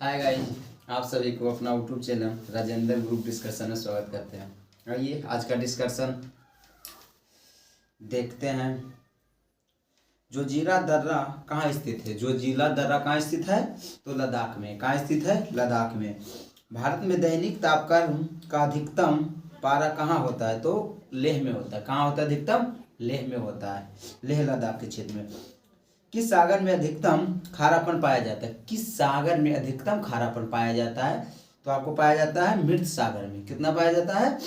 Hi guys, आप सभी को अपना YouTube channel Rajendra group discussion में स्वागत करते हैं। आइए आज का डिस्कशन देखते हैं। जोजिला दर्रा कहाँ स्थित है? जोजिला दर्रा कहाँ स्थित है? तो लद्दाख में। कहाँ स्थित है? लद्दाख में। भारत में दैनिक तापक्रम का अधिकतम पारा कहाँ होता है? तो लेह में होता है। कहाँ होता है अधिकतम? लेह में होता है, लेह लद्दाख के क्षेत्र में। किस सागर में अधिकतम खारापन पाया जाता है? किस सागर में अधिकतम खारापन पाया जाता है? तो आपको पाया जाता है मृत सागर में। कितना पाया जाता है?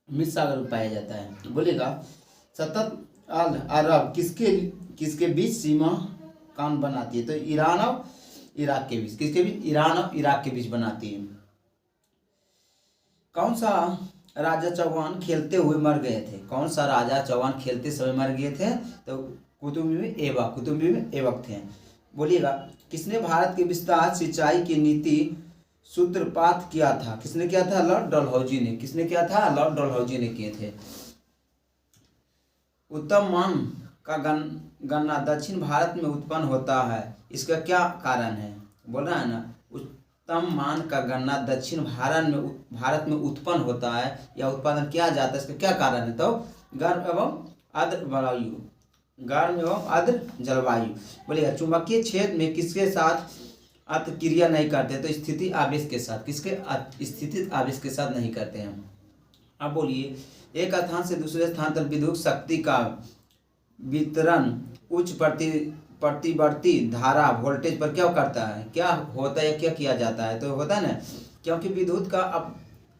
मृत सागर में पाया जाता है। बोलेगा सतत अल अरब किसके किसके बीच सीमा कौन बनाती है? तो ईरान और इराक के बीच। किसके बीच? ईरान और इराक के बीच बनाती है। कौन सा राजा चौहान खेलते हुए मर गए थे? कौन सा राजा चौहान खेलते समय मर गए थे? तो कुतुबी में ऐबक थे। बोलिएगा किसने भारत के विस्तार सिंचाई की नीति सूत्रपात किया था? किसने किया था? लॉर्ड डलहौजी ने। किसने किया था? लॉर्ड डलहौजी ने किए थे। उत्तम मान का गन्ना दक्षिण भारत में उत्पन्न होता है, इसका क्या कारण है? बोल रहा है ना, उत्तम मान का गन्ना दक्षिण भारत में उत्पन्न होता है या उत्पादन किया जाता है, इसका क्या कारण है? तो गर्म एवं आर्द्र वायु, गर्म एवं आर्द्र जलवायु। बोलिएगा चुंबकीय क्षेत्र में किसके साथ अतक्रिया नहीं करते? तो स्थिति आवेश के साथ। किसके? स्थिति आवेश के साथ नहीं करते हैं। अब बोलिए एक स्थान से दूसरे स्थान तक विद्युत शक्ति का वितरण उच्च प्रतिवर्ती धारा वोल्टेज पर क्या करता है? क्या होता है? क्या किया जाता है? तो होता है ना, क्योंकि विद्युत का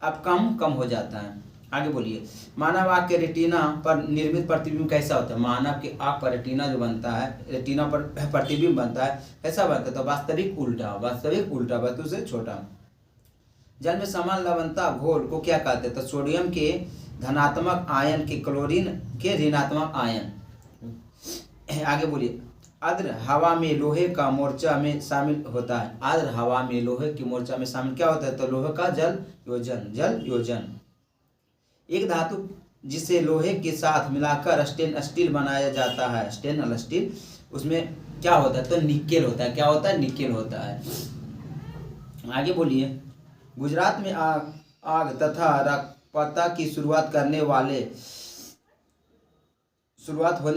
अब कम हो जाता है। आगे बोलिए मानव आँख के रेटिना पर निर्मित प्रतिबिंब कैसा होता है? मानव के आँख पर रेटिना जो बनता है, रेटिना पर प्रतिबिंब बनता है, कैसा बनता है? तो वास्तविक उल्टा वस्तु से छोटा। जल में समान लवणता घोल को क्या कहते हैं? तो सोडियम के धनात्मक आयन के क्लोरीन के ऋणात्मक आयन। आगे बोलिए आर्द्र हवा में लोहे का मोर्चा में शामिल होता है। आर्द्र हवा में लोहे की मोर्चा में शामिल क्या होता है? तो लोहे का जल योजन। एक धातु जिसे लोहे के साथ मिलाकर स्टेनलेस स्टील बनाया जाता है, स्टेनलेस स्टील, उसमें क्या होता है? तो निकेल होता है। क्या होता है? निकेल होता है। आगे बोलिए गुजरात में आग तथा रक्तपता की शुरुआत होने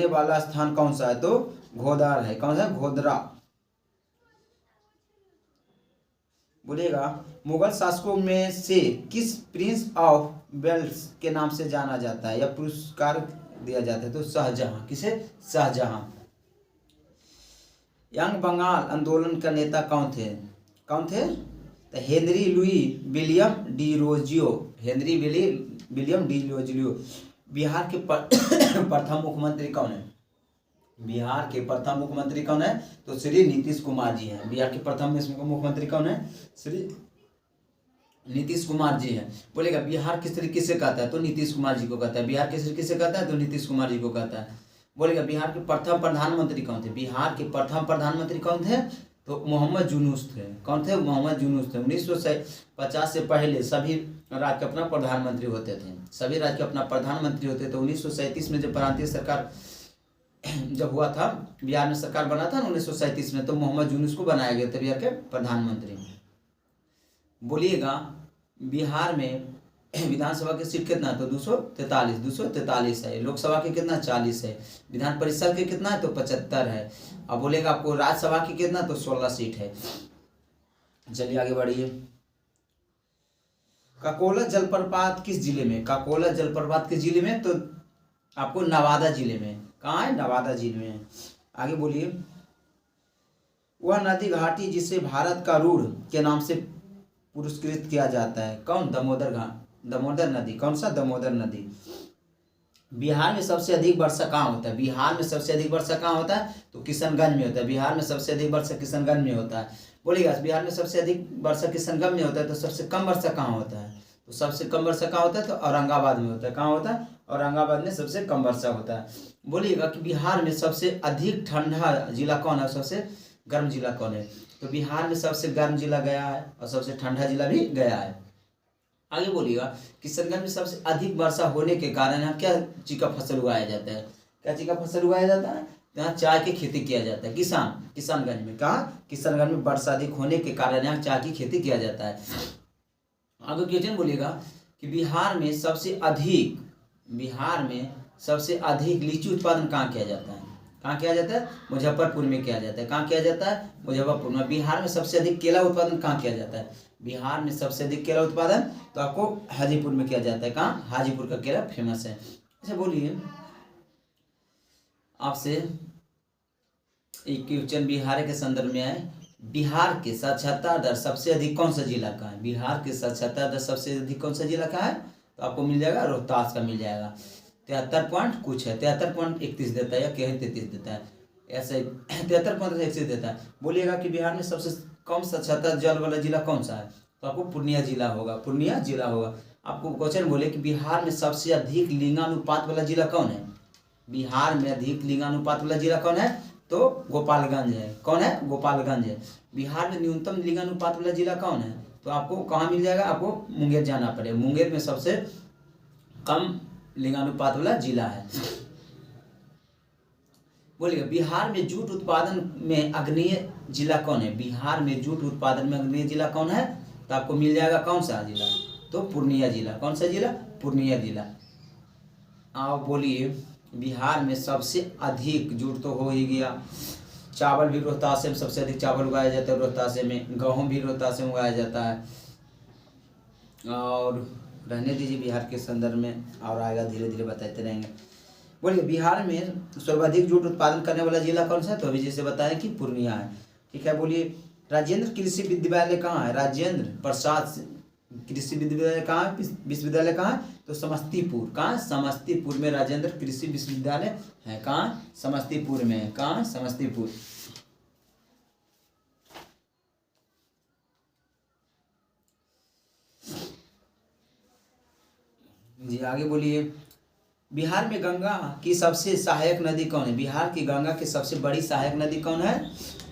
वाला स्थान कौन सा है? तो घोदार है। कौन सा? घोदरा। बोलिएगा मुगल शासकों में से किस प्रिंस ऑफ वेल्स के नाम से जाना जाता है या पुरस्कार दिया जाता है? तो शाहजहां। किसे? शाहजहां। यंग बंगाल आंदोलन का नेता कौन थे? तो Henry Louis William Derozio. Bihar के प्रथम मुख्यमंत्री कौन है? बिहार के प्रथम मुख्यमंत्री कौन है? तो श्री नीतीश कुमार जी हैं। बिहार के प्रथम मुख्यमंत्री कौन है? श्री नीतीश कुमार जी हैं। बोलेगा बिहार किस तरीके से कहता है? तो नीतीश कुमार जी को कहता है। बिहार किस तरीके से कहता है? तो नीतीश कुमार जी को कहता है। बोलेगा बिहार के प्रथम प्रधानमंत्री कौन थे? बिहार के प्रथम प्रधानमंत्री कौन थे? तो मोहम्मद यूनुस थे। कौन थे? मोहम्मद यूनुस थे। 1950 से पहले सभी राज्य के अपना प्रधानमंत्री होते थे। सभी राज्य के अपना प्रधानमंत्री होते थे। 1937 में जब प्रांतीय सरकार जब हुआ था, बिहार में सरकार बना था ना 1937 में, तो मोहम्मद यूनुस को बनाया गया था बिहार के प्रधानमंत्री। बोलिएगा बिहार में विधानसभा की सीट कितना है? तो 243 है। लोकसभा के कितना? 40 है। विधान परिषद के कितना है? तो 75 है। अब बोलेगा आपको राज्यसभा की कितना? तो 16 सीट है। चलिए आगे बढ़िए। काकोला जलप्रपात किस जिले में? काकोला जलप्रपात किस जिले में? तो आपको नवादा जिले में। कहाँ है? नवादा जिले में। आगे बोलिए वह नदी घाटी जिसे भारत का रूढ़ के नाम से पुरस्कृत किया जाता है, कौन? दामोदर नदी। कौन सा? दामोदर नदी। बिहार में सबसे अधिक वर्षा कहाँ होता है? बिहार में सबसे अधिक वर्षा कहाँ होता है? तो किशनगंज में होता है। बिहार में सबसे अधिक वर्षा किशनगंज में होता है। बोलिएगा बिहार में सबसे अधिक वर्षा किशनगंज में होता है, तो सबसे कम वर्षा कहाँ होता है? तो सबसे कम वर्षा कहाँ होता है? तो औरंगाबाद में होता है। कहाँ होता है? औरंगाबाद में सबसे कम वर्षा होता है। बोलिएगा कि बिहार में सबसे अधिक ठंडा जिला कौन है? सबसे गर्म जिला कौन है? तो बिहार में सबसे गर्म जिला गया है और सबसे ठंडा जिला भी गया है। आगे बोलिएगा किशनगंज में सबसे अधिक वर्षा होने के कारण यहाँ क्या चीज का फसल उगाया जाता है? क्या चीज का फसल उगाया जाता है? तो यहाँ चाय की खेती किया जाता है। किसानगंज में, कहाँ? किसानगंज में वर्षा अधिक होने के कारण यहाँ चाय की खेती किया जाता है। आगे क्वेश्चन बोलिएगा कि बिहार में सबसे अधिक लीची उत्पादन कहाँ किया जाता है? कहाँ किया जाता है? मुजफ्फरपुर में किया जाता है। कहाँ किया जाता है? मुजफ्फरपुर में। बिहार में सबसे अधिक केला उत्पादन कहाँ किया जाता है? बिहार में सबसे अधिक केला उत्पादन तो आपको हाजीपुर में किया जाता है। कहाँ? हाजीपुर का केला फेमस है। अच्छा बोलिए, आपसे एक क्वेश्चन बिहार के संदर्भ में आए, बिहार के साक्षरता दर सबसे अधिक कौन सा जिला का है? बिहार के साक्षरता दर सबसे अधिक कौन सा जिला का है? तो आपको मिल जाएगा रोहतास का मिल जाएगा। 73 पॉइंट कुछ है, 73.31 देता है या कहीं 33 देता है, ऐसे 73.31 देता है। बोलिएगा कि बिहार में सबसे कम साक्षरता जल वाला जिला कौन सा है? तो आपको पूर्णिया जिला होगा। पूर्णिया जिला होगा। आपको क्वेश्चन बोले कि बिहार में सबसे अधिक लिंगानुपात वाला जिला कौन है? बिहार में अधिक लिंगानुपात वाला जिला कौन है? तो गोपालगंज है। कौन है? गोपालगंज है। बिहार में न्यूनतम लिंगानुपात वाला जिला कौन है? तो आपको कहाँ मिल जाएगा? आपको मुंगेर जाना पड़ेगा। मुंगेर में सबसे कम लिंगानुपात वाला जिला है। बोलिए, बिहार में जूट उत्पादन में अग्रणीय जिला कौन है? बिहार में जूट उत्पादन में अग्रणीय जिला कौन है? तो आपको मिल जाएगा कौन सा जिला? तो पूर्णिया जिला। कौन सा जिला? पूर्णिया जिला। आप बोलिए, बिहार में सबसे अधिक जूट तो हो ही गया। चावल भी रोहतास में सबसे अधिक चावल उगाया जाता है। रोहतास में गेहूँ भी रोहतास में उगाया जाता है। और रहने दीजिए बिहार के संदर्भ में, और आएगा धीरे धीरे बताते रहेंगे। बोलिए, बिहार में सर्वाधिक जूट उत्पादन करने वाला जिला कौन सा है? तो अभी जैसे बताएं कि पूर्णिया है। ठीक है। बोलिए, राजेंद्र कृषि विश्वविद्यालय कहाँ है? राजेंद्र प्रसाद कृषि विश्वविद्यालय कहाँ है? विश्वविद्यालय कहाँ है? तो समस्तीपुर। कहाँ? समस्तीपुर में राजेंद्र कृषि विश्वविद्यालय है। कहाँ? समस्तीपुर में है। कहाँ? समस्तीपुर। जी आगे बोलिए, बिहार में गंगा की सबसे सहायक नदी कौन है? बिहार की गंगा की सबसे बड़ी सहायक नदी कौन है?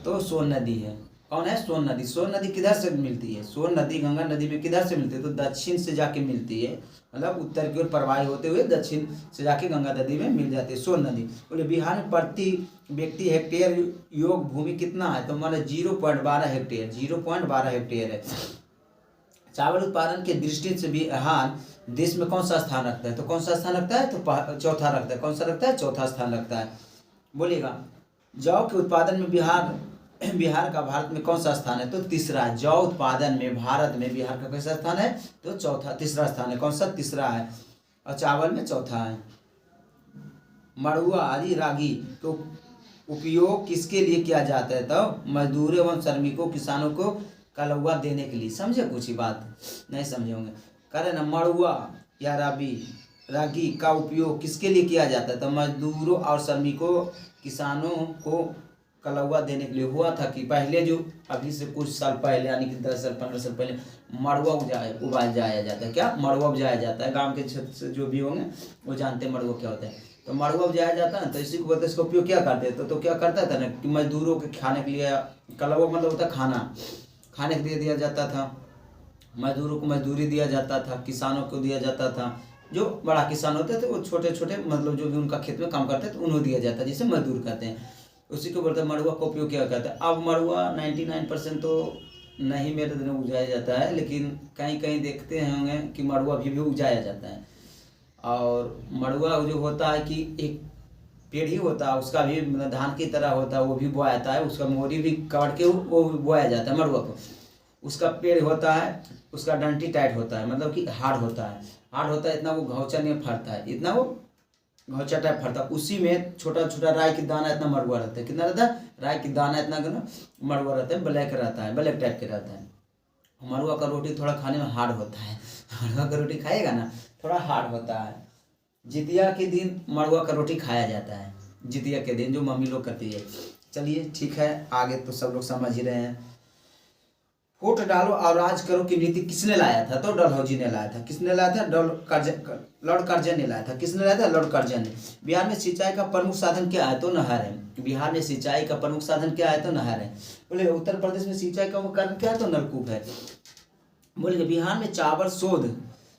तो सोन नदी है। कौन है? सोन नदी। सोन नदी किधर से मिलती है? सोन नदी गंगा नदी में किधर से मिलती है? तो दक्षिण से जाके मिलती है, मतलब उत्तर की ओर प्रवाहित होते हुए दक्षिण से जाके गंगा नदी में मिल जाती है सोन नदी। बोले, बिहार में प्रति व्यक्ति हेक्टेयर योग भूमि कितना है? तो मतलब 0.12 हेक्टेयर। 0.12 हेक्टेयर है। चावल उत्पादन के दृष्टि से बिहार देश में कौन सा स्थान रखता है? तो कौन सा स्थान रखता है? तो चौथा रखता है। कौन सा रखता है? चौथा स्थान रखता है। बोलिएगा, जौ के उत्पादन में बिहार का भारत में कौन सा स्थान है? तो तीसरा। जौ उत्पादन में भारत में बिहार का कैसा स्थान है? तो तीसरा स्थान है। कौन सा? तीसरा है। और चावल में चौथा है। मड़ुआ आदि रागी तो उपयोग किसके लिए किया जाता है? तो मजदूरों एवं श्रमिकों किसानों को कलौआ देने के लिए। समझे? कुछ ही बात नहीं समझे होंगे। करें ना, मड़ुआ या रागी का उपयोग किसके लिए किया जाता है? तो मजदूरों और श्रमिकों किसानों को कलौआ देने के लिए। हुआ था कि पहले जो अभी से कुछ साल पहले, यानी कि 10 साल 15 साल पहले मड़ुआ उगाया जाता है। क्या? मड़ुआ उपजाया जाता है। गांव के क्षेत्र से जो भी होंगे वो जानते हैं मड़ुआ क्या होता है। तो मड़ुआ उपजाया जाता है, तो इसी को बोलते हैं। इसका उपयोग क्या करते थे? तो क्या करता था ना कि मजदूरों के खाने के लिए, कलौआ मतलब होता है खाने के लिए दिया जाता था। मजदूरों को मजदूरी दिया जाता था, किसानों को दिया जाता था। जो बड़ा किसान होते थे वो छोटे छोटे मतलब जो भी उनका खेत में काम करते थे उन्हें दिया जाता है, जिसे मजदूर कहते हैं। उसी को बोलते हैं मड़ुआ का उपयोग क्या करता है। अब मड़ुआ 99% तो नहीं मेरे दिन उगाया जाता है, लेकिन कहीं कहीं देखते होंगे कि मड़ुआ भी उगाया जाता है। और मड़ुआ जो होता है कि एक पेड़ ही होता है, उसका भी मतलब धान की तरह होता है, वो भी बोया जाता है। उसका मोरी भी काट के वो बोया जाता है मड़ुआ को। उसका पेड़ होता है, उसका डंटी टाइट होता है, मतलब कि हार्ड होता है। इतना वो घौचा नहीं फरता है, इतना वो घौचा टाइप फरता है। उसी में छोटा छोटा राई की दाना इतना मड़ुआ रहता है। कितना रहता है? राई की दाना इतना मड़ुआ रहता है। ब्लैक रहता है, ब्लैक टाइप के रहता है। मड़ुआ का रोटी थोड़ा खाने में हार्ड होता है। मड़ुआ का रोटी खाएगा ना, थोड़ा हार्ड होता है। जितिया के दिन मड़ुआ का रोटी खाया जाता है। जितिया के दिन जो मम्मी लोग करती है। चलिए ठीक है, आगे तो सब लोग समझ ही रहे हैं। वोट डालो और राज करो की नीति किसने लाया था? तो डलहौजी ने लाया था। किसने लाया था? लॉर्ड कर्जन ने लाया था। किसने लाया था? लॉर्ड कर्जन ने। बिहार में सिंचाई का प्रमुख साधन क्या है? तो नहर है। बिहार में सिंचाई का प्रमुख साधन क्या है? तो नहर है। बोले, उत्तर प्रदेश में सिंचाई का मुख्य क्या है? तो नलकूप है। बोले, बिहार में चावल शोध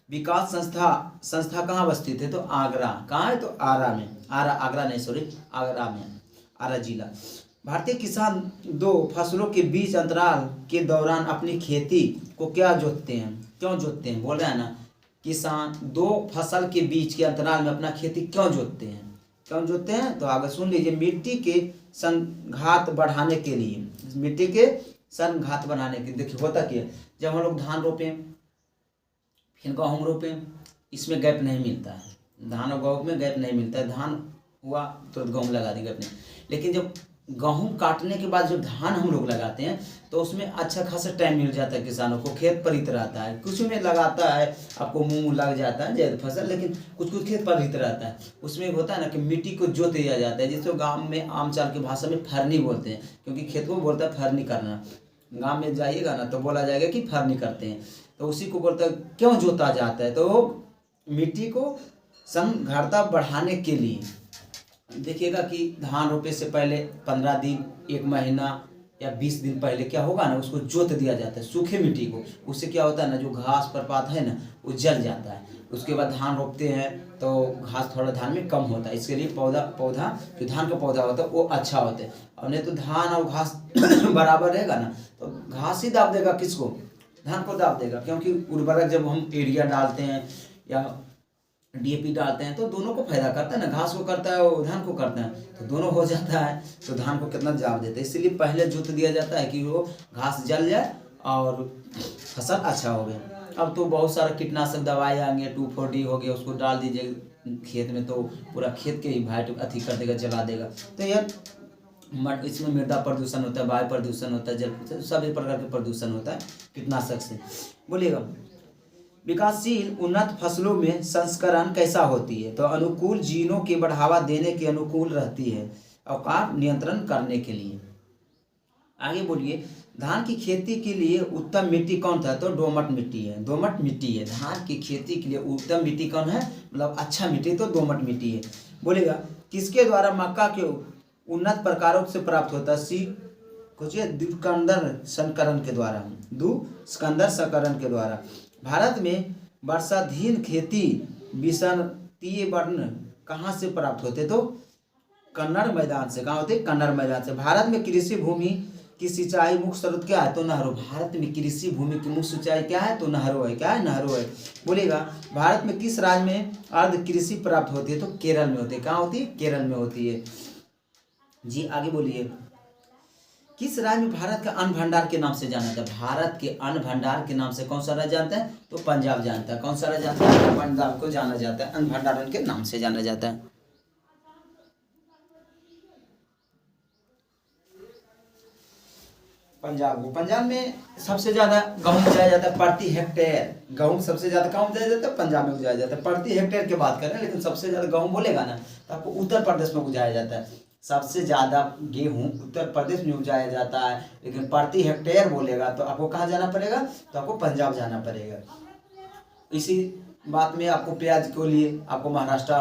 विकास संस्था कहाँ अवस्थित है? तो आगरा। कहाँ है? तो आगरा में। आगरा नहीं, सॉरी, आगरा में। आरा जिला। भारतीय किसान दो फसलों के बीच अंतराल के दौरान अपनी खेती को क्या जोतते हैं, क्यों जोतते हैं? बोल रहे हैं ना, किसान दो फसल के बीच के अंतराल में अपना खेती क्यों जोतते हैं, क्यों जोतते हैं? तो आगे सुन लीजिए, मिट्टी के संघात बढ़ाने के लिए, मिट्टी के संघात बढ़ाने के। देखिए होता क्या है, जब हम लोग धान रोपें फिर गेहूँ रोपें, इसमें गैप नहीं मिलता है, धान और गेहूँ में गैप नहीं मिलता है। धान हुआ तो गेहूँ लगा दी गैप नहीं, लेकिन जब गेहूँ काटने के बाद जब धान हम लोग लगाते हैं तो उसमें अच्छा खासा टाइम मिल जाता है किसानों को, खेत परित रहता है। कुछ में लगाता है आपको मूंग लग जाता है जैद फसल, लेकिन कुछ कुछ खेत परित रहता है। उसमें होता है ना कि मिट्टी को जोत दिया जाता है, जिसको गाँव में आम चाल की भाषा में फरनी बोलते हैं, क्योंकि खेत को बोलता है फरनी करना। गाँव में जाइएगा ना तो बोला जाएगा कि फरनी करते हैं, तो उसी को बोलता है। क्यों जोता जाता है? तो मिट्टी को समघारता बढ़ाने के लिए। देखिएगा कि धान रोपे से पहले 15 दिन, 1 महीना या 20 दिन पहले क्या होगा ना, उसको जोत दिया जाता है सूखे मिट्टी को। उससे क्या होता है ना, जो घास परपात है ना वो जल जाता है। उसके बाद धान रोपते हैं तो घास थोड़ा धान में कम होता है, इसके लिए पौधा जो धान का पौधा होता है वो अच्छा होता है। और नहीं तो धान और घास बराबर रहेगा ना तो घास ही दाब देगा किसको, धान को दाब देगा। क्योंकि उर्वरक जब हम यूरिया डालते हैं या डीएपी डालते हैं तो दोनों को फायदा करता है ना, घास को करता है और धान को करता है, तो दोनों हो जाता है, तो धान को कितना जाब देता है। इसलिए पहले जोत दिया जाता है कि वो घास जल जाए और फसल अच्छा हो गया। अब तो बहुत सारा कीटनाशक दवाई आएंगे, 2,4-D हो गया, उसको डाल दीजिए खेत में तो पूरा खेत के ही भाइट अथी कर देगा, जला देगा। तो यार इसमें मृदा प्रदूषण होता है, वायु प्रदूषण होता है, जल प्रदूषण, सभी प्रकार के प्रदूषण होता है कीटनाशक से। बोलिएगा, विकासशील उन्नत फसलों में संस्करण कैसा होती है? तो अनुकूल जीनों के बढ़ावा देने के अनुकूल रहती है, अवकाश नियंत्रण करने के लिए। आगे बोलिए, धान की खेती के लिए उत्तम मिट्टी कौन था? तो दोमट मिट्टी है, दोमट मिट्टी है। धान की खेती के लिए उत्तम मिट्टी कौन है, मतलब अच्छा मिट्टी तो दोमट मिट्टी है। बोलेगा, किसके द्वारा मक्का के उन्नत प्रकारों से प्राप्त होता है? कुछ द्विस्कंदर संकरण के द्वारा, द्विस्कंदर संकरण के द्वारा। भारत में वर्षाधीन खेती विसंतीय वर्ण कहाँ से प्राप्त होते? तो कन्नड़ मैदान से। कहाँ होते? कन्नड़ मैदान से। भारत में कृषि भूमि की सिंचाई मुख्य स्रोत क्या है? तो नहरों। भारत में कृषि भूमि की मुख्य सिंचाई क्या है? तो नहरों है। क्या है? नहरों है। बोलेगा, भारत में किस राज्य में अर्ध कृषि प्राप्त होती है? तो केरल में होती है। कहाँ होती है? केरल में होती है जी। आगे बोलिए, किस राज्य में भारत का अन्न भंडार के नाम से जाना जाता है? भारत के अन्न भंडार के नाम से कौन सा राज्य जानता है? तो पंजाब जानता है। कौन सा राज्य जानता है? पंजाब को जाना जाता है, अन्न भंडारण के नाम से जाना जाता है। पंजाब में सबसे ज्यादा गेहूं उगाया जाता है प्रति हेक्टेयर। गेहूं सबसे ज्यादा कहाँ उगाया जाता है? पंजाब में उगाया जाता है। प्रति हेक्टेयर की बात करें, लेकिन सबसे ज्यादा गेहूं बोलेगा ना तो आपको उत्तर प्रदेश में उगाया जाता है। सबसे ज़्यादा गेहूं उत्तर प्रदेश में उगाया जाता है, लेकिन प्रति हेक्टेयर बोलेगा तो आपको कहाँ जाना पड़ेगा? तो आपको पंजाब जाना पड़ेगा। इसी बात में आपको प्याज के लिए आपको महाराष्ट्र,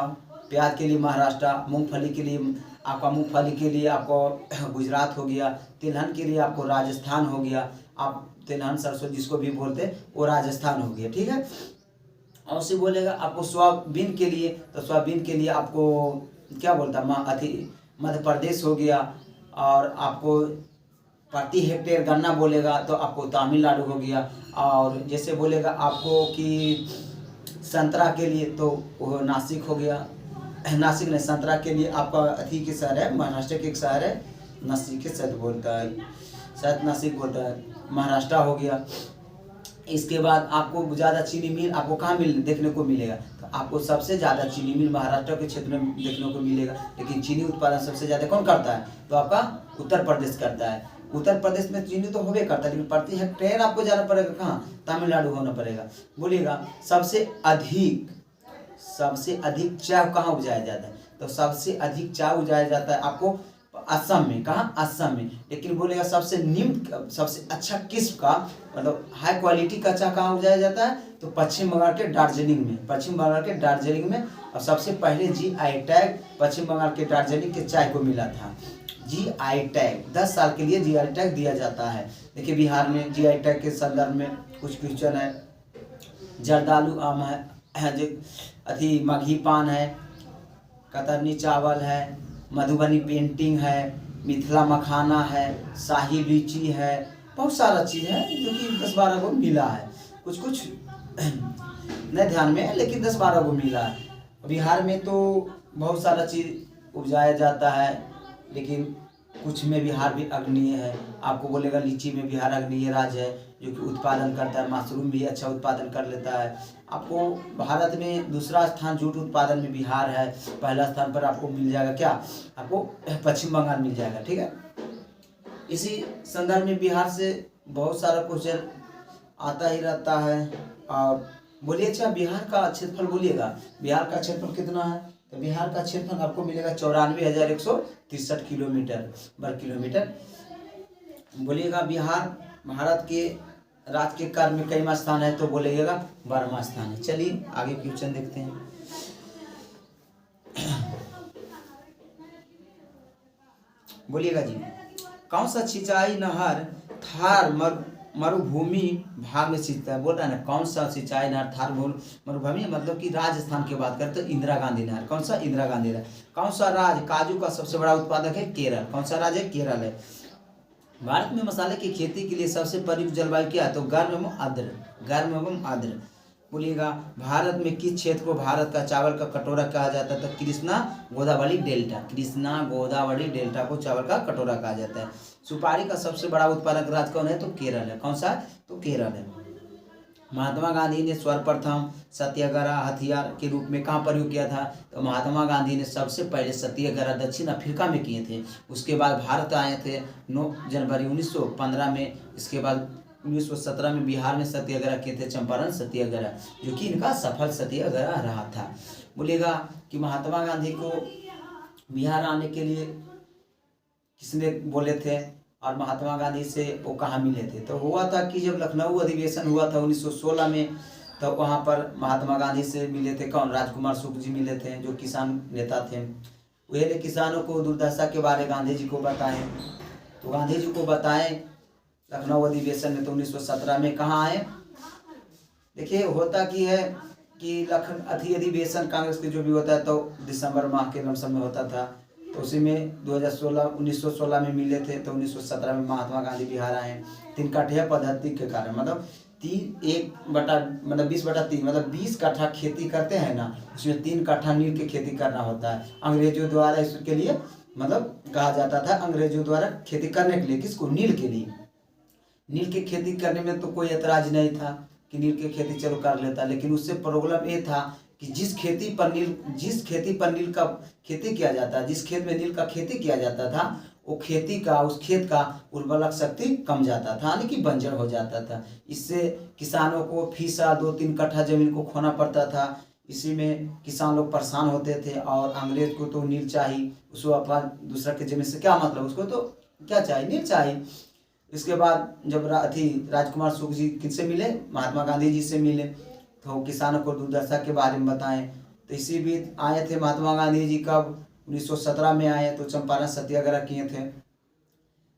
प्याज के लिए महाराष्ट्र, मूंगफली के लिए आपको गुजरात हो गया, तिलहन के लिए आपको राजस्थान हो गया। आप तिलहन सरसों जिसको भी बोलते हैं वो राजस्थान हो गया, ठीक है। और उसे बोलेगा आपको सोयाबीन के लिए, तो सोयाबीन के लिए आपको क्या बोलता है? मध्य प्रदेश हो गया। और आपको प्रति हेक्टेयर गन्ना बोलेगा तो आपको तमिलनाडु हो गया। और जैसे बोलेगा आपको कि संतरा के लिए तो वो नासिक हो गया। नासिक नहीं, संतरा के लिए आपका अथी के शहर है, महाराष्ट्र के एक शहर है नासिक के, शायद बोलता है, शायद नासिक बोलता है, महाराष्ट्र हो गया। इसके बाद आपको ज़्यादा चीनी मिल आपको कहाँ देखने को मिलेगा? तो आपको सबसे ज़्यादा चीनी मिल महाराष्ट्र के क्षेत्र में देखने को मिलेगा। लेकिन चीनी उत्पादन सबसे ज़्यादा कौन करता है? तो आपका उत्तर प्रदेश करता है। उत्तर प्रदेश में चीनी तो होबे करता है, लेकिन प्रति हेक्टेयर आपको जाना पड़ेगा कहाँ? तमिलनाडु होना पड़ेगा। बोलिएगा, सबसे अधिक चाय कहाँ उगाया जाता है? तो सबसे अधिक चाय उगाया जाता है आपको असम में। कहाँ? असम में। लेकिन बोलेगा सबसे निम्न, सबसे अच्छा किस्म का, मतलब हाई क्वालिटी का चाय कहाँ उगाया जाता है? तो पश्चिम बंगाल के दार्जिलिंग में। पश्चिम बंगाल के दार्जिलिंग में। और सबसे पहले GI टैग पश्चिम बंगाल के दार्जिलिंग के चाय को मिला था। GI टैग 10 साल के लिए GI टैग दिया जाता है। देखिए बिहार में GI टैग के संदर्भ में कुछ क्वेश्चन है। जर्दालू आम है, अथी मगही पान है, कतरनी चावल है, मधुबनी पेंटिंग है, मिथिला मखाना है, शाही लीची है, बहुत सारा चीज़ है जो कि 10-12 को मिला है। कुछ कुछ नहीं ध्यान में है, लेकिन 10-12 को मिला है। बिहार में तो बहुत सारा चीज़ उपजाया जाता है, लेकिन कुछ में बिहार भी अग्रणीय है। आपको बोलेगा लीची में बिहार अग्रणीय राज्य है, जो कि उत्पादन करता है। मशरूम भी अच्छा उत्पादन कर लेता है। आपको भारत में दूसरा स्थान जूट उत्पादन में बिहार है। पहला स्थान पर आपको मिल जाएगा क्या, आपको पश्चिम बंगाल मिल जाएगा। ठीक है, इसी संदर्भ में बिहार से बहुत सारा क्वेश्चन आता ही रहता है। और बोलिए, अच्छा बिहार का क्षेत्रफल बोलिएगा, बिहार का क्षेत्रफल कितना है? तो बिहार का क्षेत्रफल आपको मिलेगा 94,163 किलोमीटर वर्ग किलोमीटर। बोलिएगा बिहार भारत के राज्य के क्रम में कईवां स्थान है? तो बोलिएगा 12वां स्थान है। चलिए आगे क्वेश्चन देखते हैं। बोलिएगा जी, कौन सा सिंचाई नहर थार मरुभूमि भाग में सिंचता है? बोल रहा है ना, कौन सा सिंचाई नहर थार मरुभूमि, मतलब कि राजस्थान की बात करें तो इंदिरा गांधी नहर। कौन सा? इंदिरा गांधी नहर। कौन सा राज्य काजू का सबसे बड़ा उत्पादक है? केरल। कौन सा राज्य है? केरल है। भारत में मसाले की खेती के लिए सबसे प्रयुक्त जलवायु क्या है? तो गर्म एवं आर्द्र, गर्म एवं आर्द्र। बोलिएगा भारत में किस क्षेत्र को भारत का चावल का कटोरा कहा जाता है? तो कृष्णा गोदावरी डेल्टा, कृष्णा गोदावरी डेल्टा को चावल का कटोरा कहा जाता है। सुपारी का सबसे बड़ा उत्पादक राज्य कौन है? तो केरल है। कौन सा? तो केरल है। महात्मा गांधी ने सर्वप्रथम सत्याग्रह हथियार के रूप में कहाँ प्रयोग किया था? तो महात्मा गांधी ने सबसे पहले सत्याग्रह दक्षिण अफ्रीका में किए थे। उसके बाद भारत आए थे 9 जनवरी 1915 में। इसके बाद 1917 में बिहार में सत्याग्रह किए थे, चंपारण सत्याग्रह, जो कि इनका सफल सत्याग्रह रहा था। बोलेगा कि महात्मा गांधी को बिहार आने के लिए किसने बोले थे और महात्मा गांधी से वो कहाँ मिले थे? तो हुआ था कि जब लखनऊ अधिवेशन हुआ था 1916 में, तो वहाँ पर महात्मा गांधी से मिले थे कौन? राजकुमार शुक्ल जी मिले थे, जो किसान नेता थे। वे किसानों को दुर्दशा के बारे गांधी जी को बताएं। तो गांधी जी को बताएं लखनऊ अधिवेशन में, तो 1917 में कहाँ आए? देखिए होता कि है कि अधिवेशन कांग्रेस के जो भी होता है तो दिसंबर माह के लमसम में होता था। तो उसी में 1916 में मिले थे। तो 1917 में महात्मा गांधी बिहार आए। 3 कट्ठा पद्धति के कारण, मतलब 20/3, मतलब 20 कट्ठा खेती करते हैं ना, उसमें 3 कट्ठा नील की खेती करना होता है। अंग्रेजों द्वारा इसके लिए मतलब कहा जाता था, अंग्रेजों द्वारा खेती करने के लिए। किसको? नील के लिए। नील की खेती करने में तो कोई ऐतराज नहीं था कि नील की खेती चलो कर लेता, लेकिन उससे प्रॉब्लम ये था कि जिस खेती पर नील का खेती किया जाता, जिस खेत में नील का खेती किया जाता था, वो उस खेत का उर्वरक शक्ति कम जाता था, यानी कि बंजर हो जाता था। इससे किसानों को फीसा 2-3 कट्ठा जमीन को खोना पड़ता था। इसी में किसान लोग परेशान होते थे। और अंग्रेज को तो नील चाहिए, उसको अपना दूसरा के जमीन से क्या मतलब, उसको तो क्या चाहिए? नील चाहिए। इसके बाद जब राजकुमार शुक्ल जी किससे मिले? महात्मा गांधी जी से मिले। तो किसानों को दुर्दशा के बारे में बताएं। तो इसी बीच आए थे महात्मा गांधी जी, कब? 1917 में आए, तो चंपारण सत्याग्रह किए थे।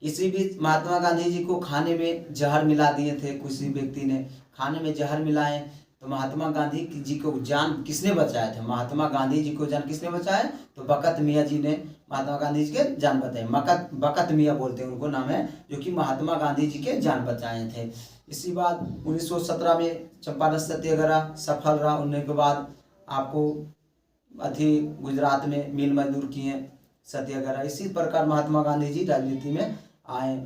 इसी बीच महात्मा गांधी जी को खाने में जहर मिला दिए थे, किसी व्यक्ति ने खाने में जहर मिलाए। तो महात्मा गांधी जी को जान किसने बचाया था? महात्मा गांधी जी को जान किसने बचाया? तो बकत मियाँ जी ने महात्मा गांधी जी के जान बचाए। बकत मियाँ बोलते हैं उनको, नाम है, जो कि महात्मा गांधी जी के जान बचाए थे। इसी बाद 1917 में चंपारण सत्याग्रह सफल रहा। होने के बाद आपको गुजरात में मिल मजदूर किए सत्याग्रह। इसी प्रकार महात्मा गांधी जी राजनीति में आए,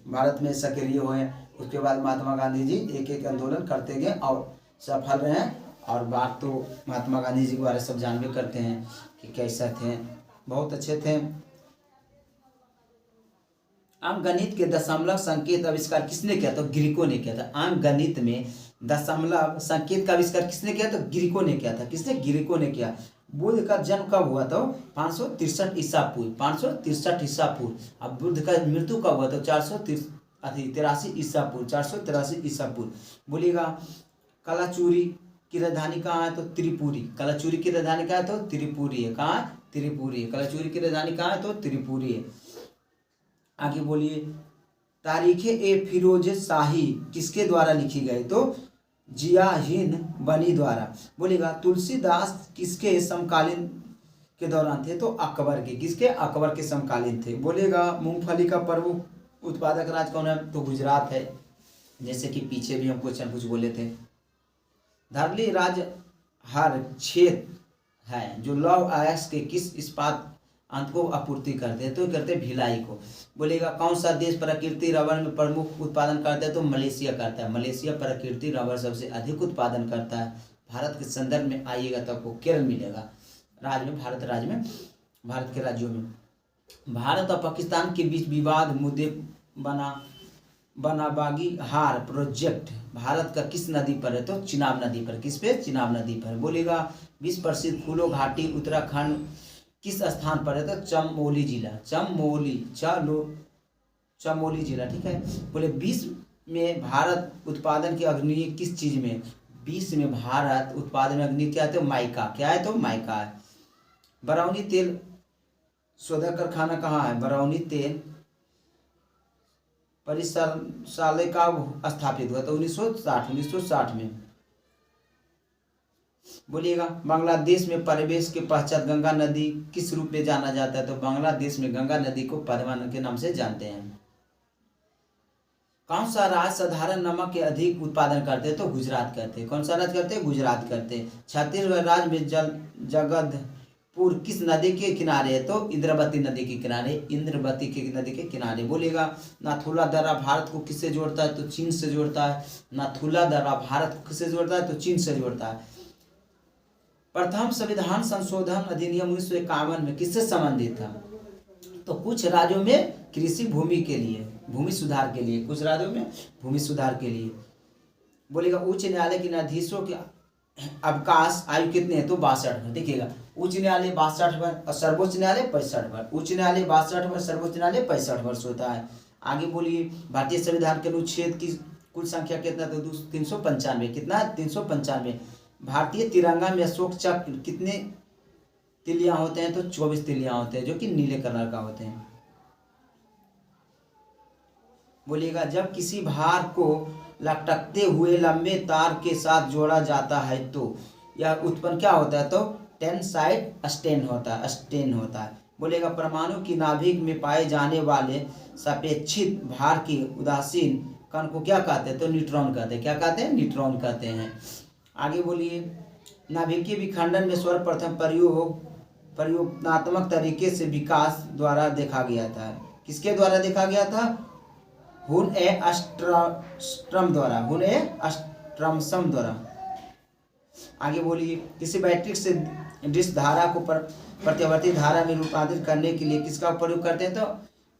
भारत में सक्रिय हुए। उसके बाद महात्मा गांधी जी एक एक आंदोलन करते गए और सफल रहे। और बात तो महात्मा गांधी जी के बारे में सब जानबे करते हैं कि कैसा थे, बहुत अच्छे थे। अंक गणित के दशमलव संकेत आविष्कार किसने किया? तो ग्रीकों ने किया था। अंक गणित में दशमलव संकेत का आविष्कार किसने किया? तो ग्रीकों ने किया था। किसने? ग्रीकों ने किया। बुद्ध का जन्म कब हुआ? तो 563 ईसा पूर्व, 563 ईसा पूर्व। अब बुद्ध का मृत्यु कब हुआ? तो 483 ईसा पूर्व, 483 ईसा पूर्व। बोलिएगा कलाचूरी की राजधानी कहाँ है? तो त्रिपुरी। कलाचूरी की राजधानी कहाँ है? तो त्रिपुरी है। कहाँ है? त्रिपुरी है। कलाचूरी की राजधानी कहाँ है? तो त्रिपुरी है। आगे बोलिए, तारीख़-ए-फिरोज़ शाही किसके द्वारा लिखी गई? तो जिया हिंद बनी द्वारा। बोलेगा तुलसीदास किसके समकालीन के दौरान थे? तो अकबर के, किसके? अकबर के समकालीन थे। बोलेगा मूंगफली का प्रमुख उत्पादक राज्य कौन है? तो गुजरात है, जैसे कि पीछे भी हम क्वेश्चन कुछ बोले थे। धरली राज्य हर क्षेत्र है जो लौह अयस्क के किस इस्पात अंत को आपूर्ति करते हैं? तो करते भिलाई को। बोलेगा कौन सा देश प्राकृतिक रबर में प्रमुख उत्पादन करता है? तो मलेशिया करता है। मलेशिया प्राकृतिक रबर सबसे अधिक उत्पादन करता है। भारत के संदर्भ में आइएगा तो आपको केरल मिलेगा राज्य में, भारत राज्य में, भारत के राज्यों में। भारत और पाकिस्तान के बीच विवाद मुद्दे बनाबागी हार प्रोजेक्ट भारत का किस नदी पर है? तो चिनाब नदी पर। किस पे? चिनाब नदी पर। बोलेगा विश्व प्रसिद्ध फूलो घाटी उत्तराखंड किस स्थान पर है? तो चमोली जिला, चमोली जिला, ठीक है। बोले विश्व में भारत उत्पादन की अग्रणी किस चीज में? विश्व में भारत उत्पादन में अग्रणी क्या है? तो माइका। क्या है? तो माइका है। बरौनी तेल शोधक कारखाना कहाँ है? बरौनी तेल परिसरालय कब स्थापित हुआ? तो 1960 में। बोलिएगा बांग्लादेश में परिवेश के पश्चात गंगा नदी किस रूप में जाना जाता है? तो बांग्लादेश में गंगा नदी को पद्मा के नाम से जानते हैं। कौन सा राज्य साधारण नमक के अधिक उत्पादन करते हैं? तो गुजरात करते हैं। कौन सा राज्य करते हैं? गुजरात करते हैं। छत्तीसगढ़ राज्य में जगदपुर किस नदी के किनारे है? तो इंद्रावती नदी के किनारे, इंद्रावती के नदी के किनारे। बोलेगा नाथुला दर्रा भारत को किससे जोड़ता है? तो चीन से जोड़ता है। नाथुला दर्रा भारत को किससे जोड़ता है? तो चीन से जोड़ता है। प्रथम संविधान संशोधन अधिनियम 1951 में किससे संबंधित था? तो कुछ राज्यों में कृषि भूमि के लिए, भूमि सुधार के लिए, कुछ राज्यों में भूमि सुधार के लिए। बोलेगा उच्च न्यायालय के न्यायाधीशों के अवकाश आयु कितने हैं? तो 62 वर्ष। देखिएगा उच्च न्यायालय 62 वर्ष और सर्वोच्च न्यायालय 65 वर्ष। उच्च न्यायालय 62 वर्ष, सर्वोच्च न्यायालय 65 वर्ष होता है। आगे बोलिए भारतीय संविधान के अनुच्छेद की कुल संख्या कितना? तो 395। कितना? 395। भारतीय तिरंगा में अशोक चक्र कितने तिलियां होते हैं? तो 24 तिलियां होते हैं, जो कि नीले कलर का होते हैं। बोलिएगा जब किसी भार को लटकते हुए लंबे तार के साथ जोड़ा जाता है तो यह उत्पन्न क्या होता है? तो टेंसाइल स्ट्रेन होता है। बोलेगा परमाणु की नाभिक में पाए जाने वाले सापेक्षिक भार की उदासीन कण को क्या कहते हैं? तो न्यूट्रॉन कहते हैं। क्या कहते हैं? न्यूट्रॉन कहते हैं। आगे बोलिए नाभिकीय विखंडन में सर्वप्रथम प्रयोगात्मक तरीके से विकास द्वारा देखा गया था। किसके द्वारा देखा गया था? हुन ए अस्ट्रम द्वारा। आगे बोलिए किसी बैटरी से डिश धारा को प्रत्यावर्ती धारा में रूपांतरित करने के लिए किसका प्रयोग करते हैं? तो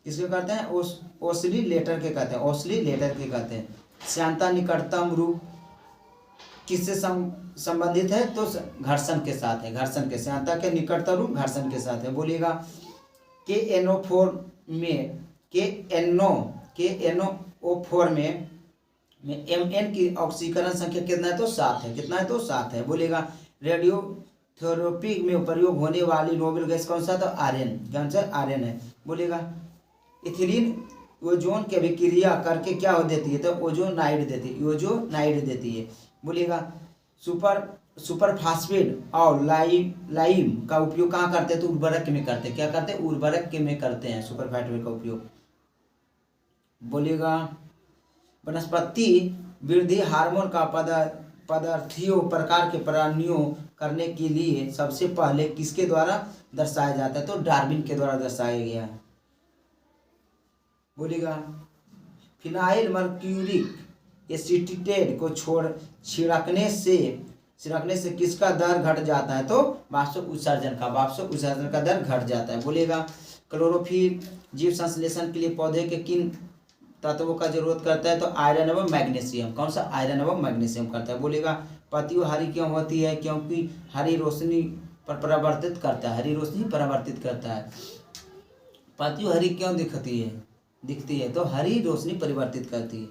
किसके करते हैं? ओसिलेटर के कहते हैं। श्यानता निकटतम रूप किससे संबंधित है? तो घर्षण के साथ है। घर्षण के श्यानता के निकटतम रूप घर्षण के साथ है। बोलिएगा KNO4 में Mn की ऑक्सीकरण संख्या कितना है? तो 7 है। कितना है? तो 7 है। बोलेगा रेडियोथेरेपी में प्रयोग होने वाली नोबेल गैस कौन सा? तो आर्यन। कौन सा? आर्यन है। बोलेगा इथिलीन ओजोन की अभिक्रिया करके क्या हो देती है? तो ओजोनाइड देती है। बोलिएगा सुपर फास्फेट और लाइम का उपयोग कहाँ करते हैं? तो उर्वरक में करते हैं। क्या करते हैं? उर्वरक में करते हैं सुपर फास्फेट का उपयोग। बोलिएगा वनस्पति वृद्धि हार्मोन का पदार्थियों प्रकार के प्राणियों करने के लिए सबसे पहले किसके द्वारा दर्शाया जाता है? तो डार्विन के द्वारा दर्शाया गया है। बोलिएगा फिनाइल मर्क्यूरिक एसिटेट को छिड़कने से किसका दर घट जाता है? तो वाष्प उत्सर्जन का दर घट जाता है। बोलिएगा क्लोरोफिल जीव संश्लेषण के लिए पौधे के किन तत्वों का जरूरत करता है? तो आयरन एवं मैग्नीशियम। कौन सा? आयरन एवं मैग्नीशियम करता है। बोलिएगा पत्तियों हरी क्यों होती है? क्योंकि हरी रोशनी पर परावर्तित करता है। पत्तियों हरी क्यों दिखती है? तो हरी रोशनी परिवर्तित करती है।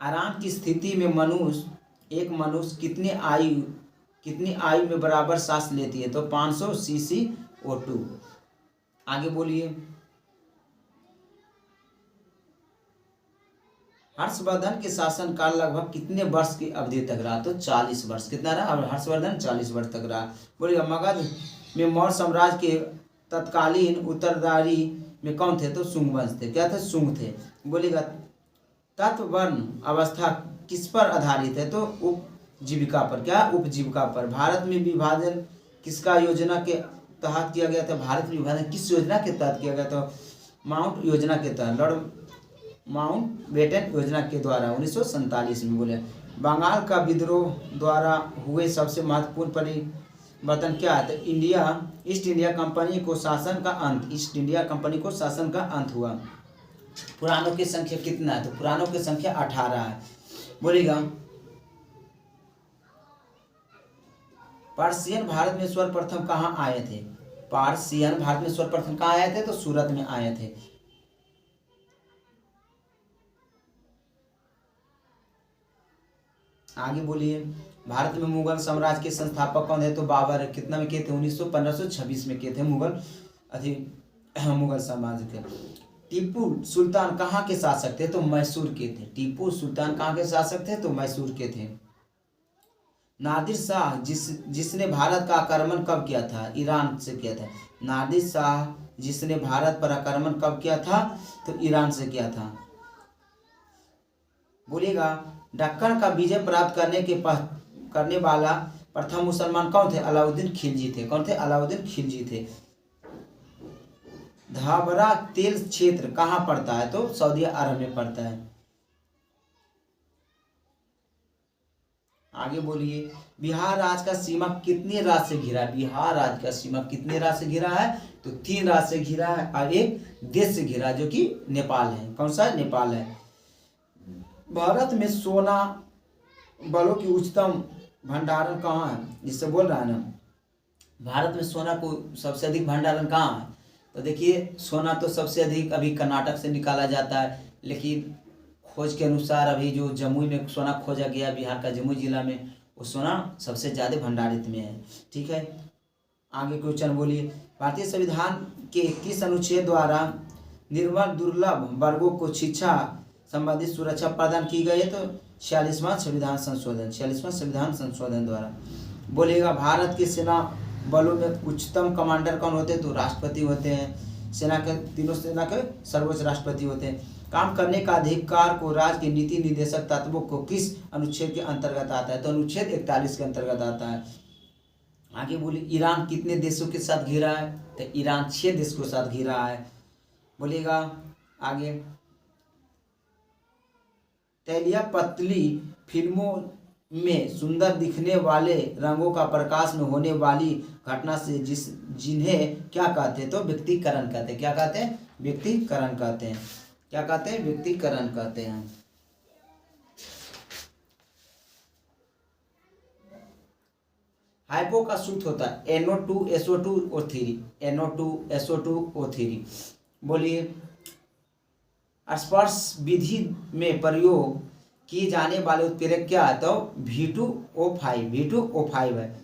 आराम की स्थिति में एक मनुष्य कितनी आयु में बराबर सांस लेती है? तो 500 cc O2। आगे बोलिए हर्षवर्धन के शासनकाल लगभग कितने वर्ष की अवधि तक रहा? तो 40 वर्ष। कितना रहा? और हर्षवर्धन 40 वर्ष तक रहा। बोलिएगा मगध में मौर्य साम्राज्य के तत्कालीन उत्तराधिकारी में कौन थे? तो शुंग वंश थे। क्या थे? शुंग थे। बोलिएगा तत्वर्ण अवस्था किस पर आधारित है? तो उपजीविका पर। क्या? उपजीविका पर। भारत में विभाजन किसका योजना के तहत किया गया था? भारत में विभाजन किस योजना के तहत किया गया था? माउंट योजना के तहत, लॉर्ड माउंटबेटन योजना के द्वारा 1947 में। बोले बंगाल का विद्रोह द्वारा हुए सबसे महत्वपूर्ण परिवर्तन क्या है? तो ईस्ट इंडिया कंपनी को शासन का अंत। ईस्ट इंडिया कंपनी को शासन का अंत हुआ। पुराणों की संख्या कितना है? तो पुराणों की संख्या 18 है। बोलेगा पारसियन भारत में सर्वप्रथम कहाँ आए थे? पारसियन भारत में सर्वप्रथम कहाँ आए थे? तो सूरत में आए थे। आगे बोलिए भारत में मुगल साम्राज्य के संस्थापक कौन है? तो बाबर। कितना में किए थे? 1526 में किए थे मुगल साम्राज्य के। टीपू सुल्तान कहाँ के शासक थे? तो मैसूर के थे। टीपू सुल्तान कहाँ के शासक थे? तो मैसूर के थे। नादिर शाह जिसने भारत का आक्रमण कब किया था? ईरान से किया था। नादिर शाह जिसने भारत पर आक्रमण कब किया था? तो ईरान से किया था। बोलिएगा दक्कन का विजय प्राप्त करने वाला प्रथम मुसलमान कौन थे? अलाउद्दीन खिलजी थे। कौन थे? अलाउद्दीन खिलजी थे। धाबरा तेल क्षेत्र कहाँ पड़ता है? तो सऊदी अरब में पड़ता है। आगे बोलिए बिहार राज्य का सीमा कितने राज्य से घिरा है? बिहार राज्य का सीमा कितने राज्य से घिरा है? तो 3 राज्य से घिरा है और एक देश से घिरा जो कि नेपाल है। कौन सा? नेपाल है। भारत में सोना बलों की उच्चतम भंडारण कहाँ है? जिससे बोल रहा है ना, भारत में सोना को सबसे अधिक भंडारण कहाँ है? तो देखिए सोना तो सबसे अधिक अभी कर्नाटक से निकाला जाता है, लेकिन खोज के अनुसार अभी जो जमुई में सोना खोजा गया, बिहार का जमुई जिला में, वो सोना सबसे ज़्यादा भंडारित में है। ठीक है, आगे क्वेश्चन बोलिए भारतीय संविधान के किस अनुच्छेद द्वारा निर्मल दुर्लभ वर्गों को शिक्षा संबंधित सुरक्षा प्रदान की गई है? तो 46वां संविधान संशोधन। 46वां संविधान संशोधन द्वारा। बोलिएगा भारत के सेना बलों में उच्चतम कमांडर कौन होते हैं? तो राष्ट्रपति होते हैं। सेना के तीनों सेना के सर्वोच्च राष्ट्रपति होते हैं। काम करने का अधिकार को राज्य के नीति निर्देशक तत्वों को किस अनुच्छेद के अंतर्गत आता है? तो अनुच्छेद 41 के अंतर्गत आता है। आगे बोलिए ईरान कितने देशों के साथ घिरा है? तो ईरान 6 देशों के साथ घिरा है। बोलिएगा आगे तैलिया पतली फिल्मों में सुंदर दिखने वाले रंगों का प्रकाश में होने वाली घटना से जिन्हें क्या कहते हैं? तो व्यक्तिकरण कहते हैं। क्या कहते हैं? व्यक्तिकरण कहते हैं। क्या कहते हैं? व्यक्तिकरण कहते हैं। हाइपो का सूत्र होता है NO2SO2O3। NO2SO2O3। बोलिए स्पर्श विधि में प्रयोग किए जाने वाले उत्प्रेरक क्या है? तो V2O5 है।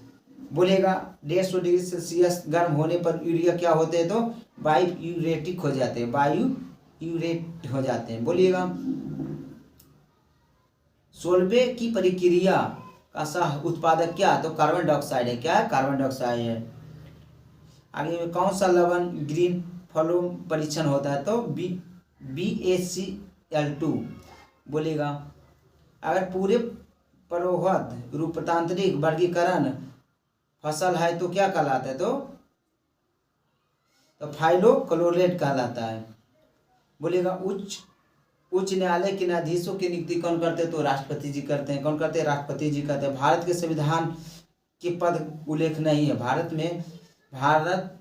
बोलेगा 150 डिग्री सेल्सियस गर्म होने पर यूरिया क्या होते हैं? तो बायोयूरेटिक हो जाते हैं। बायोयूरेट हो जाते हैं। बोलिएगा सोलबे की प्रक्रिया का सह उत्पादक क्या है? तो कार्बन डाइऑक्साइड है। क्या है? कार्बन डाइऑक्साइड है। आगे में कौन सा लवण ग्रीन फलों परीक्षण होता है? तो BaCl2। बोलेगा अगर पूरे प्रौढ़ रूपांतरित वर्गीकरण फसल है तो क्या कहलाता है? तो फाइलोक्लोरेट कहलाता है। बोलेगा उच्च न्यायालय के न्यायाधीशों की नियुक्ति कौन करते हैं? तो राष्ट्रपति जी करते हैं। कौन करते हैं? राष्ट्रपति जी करते हैं। भारत के संविधान के पद उल्लेख नहीं है। भारत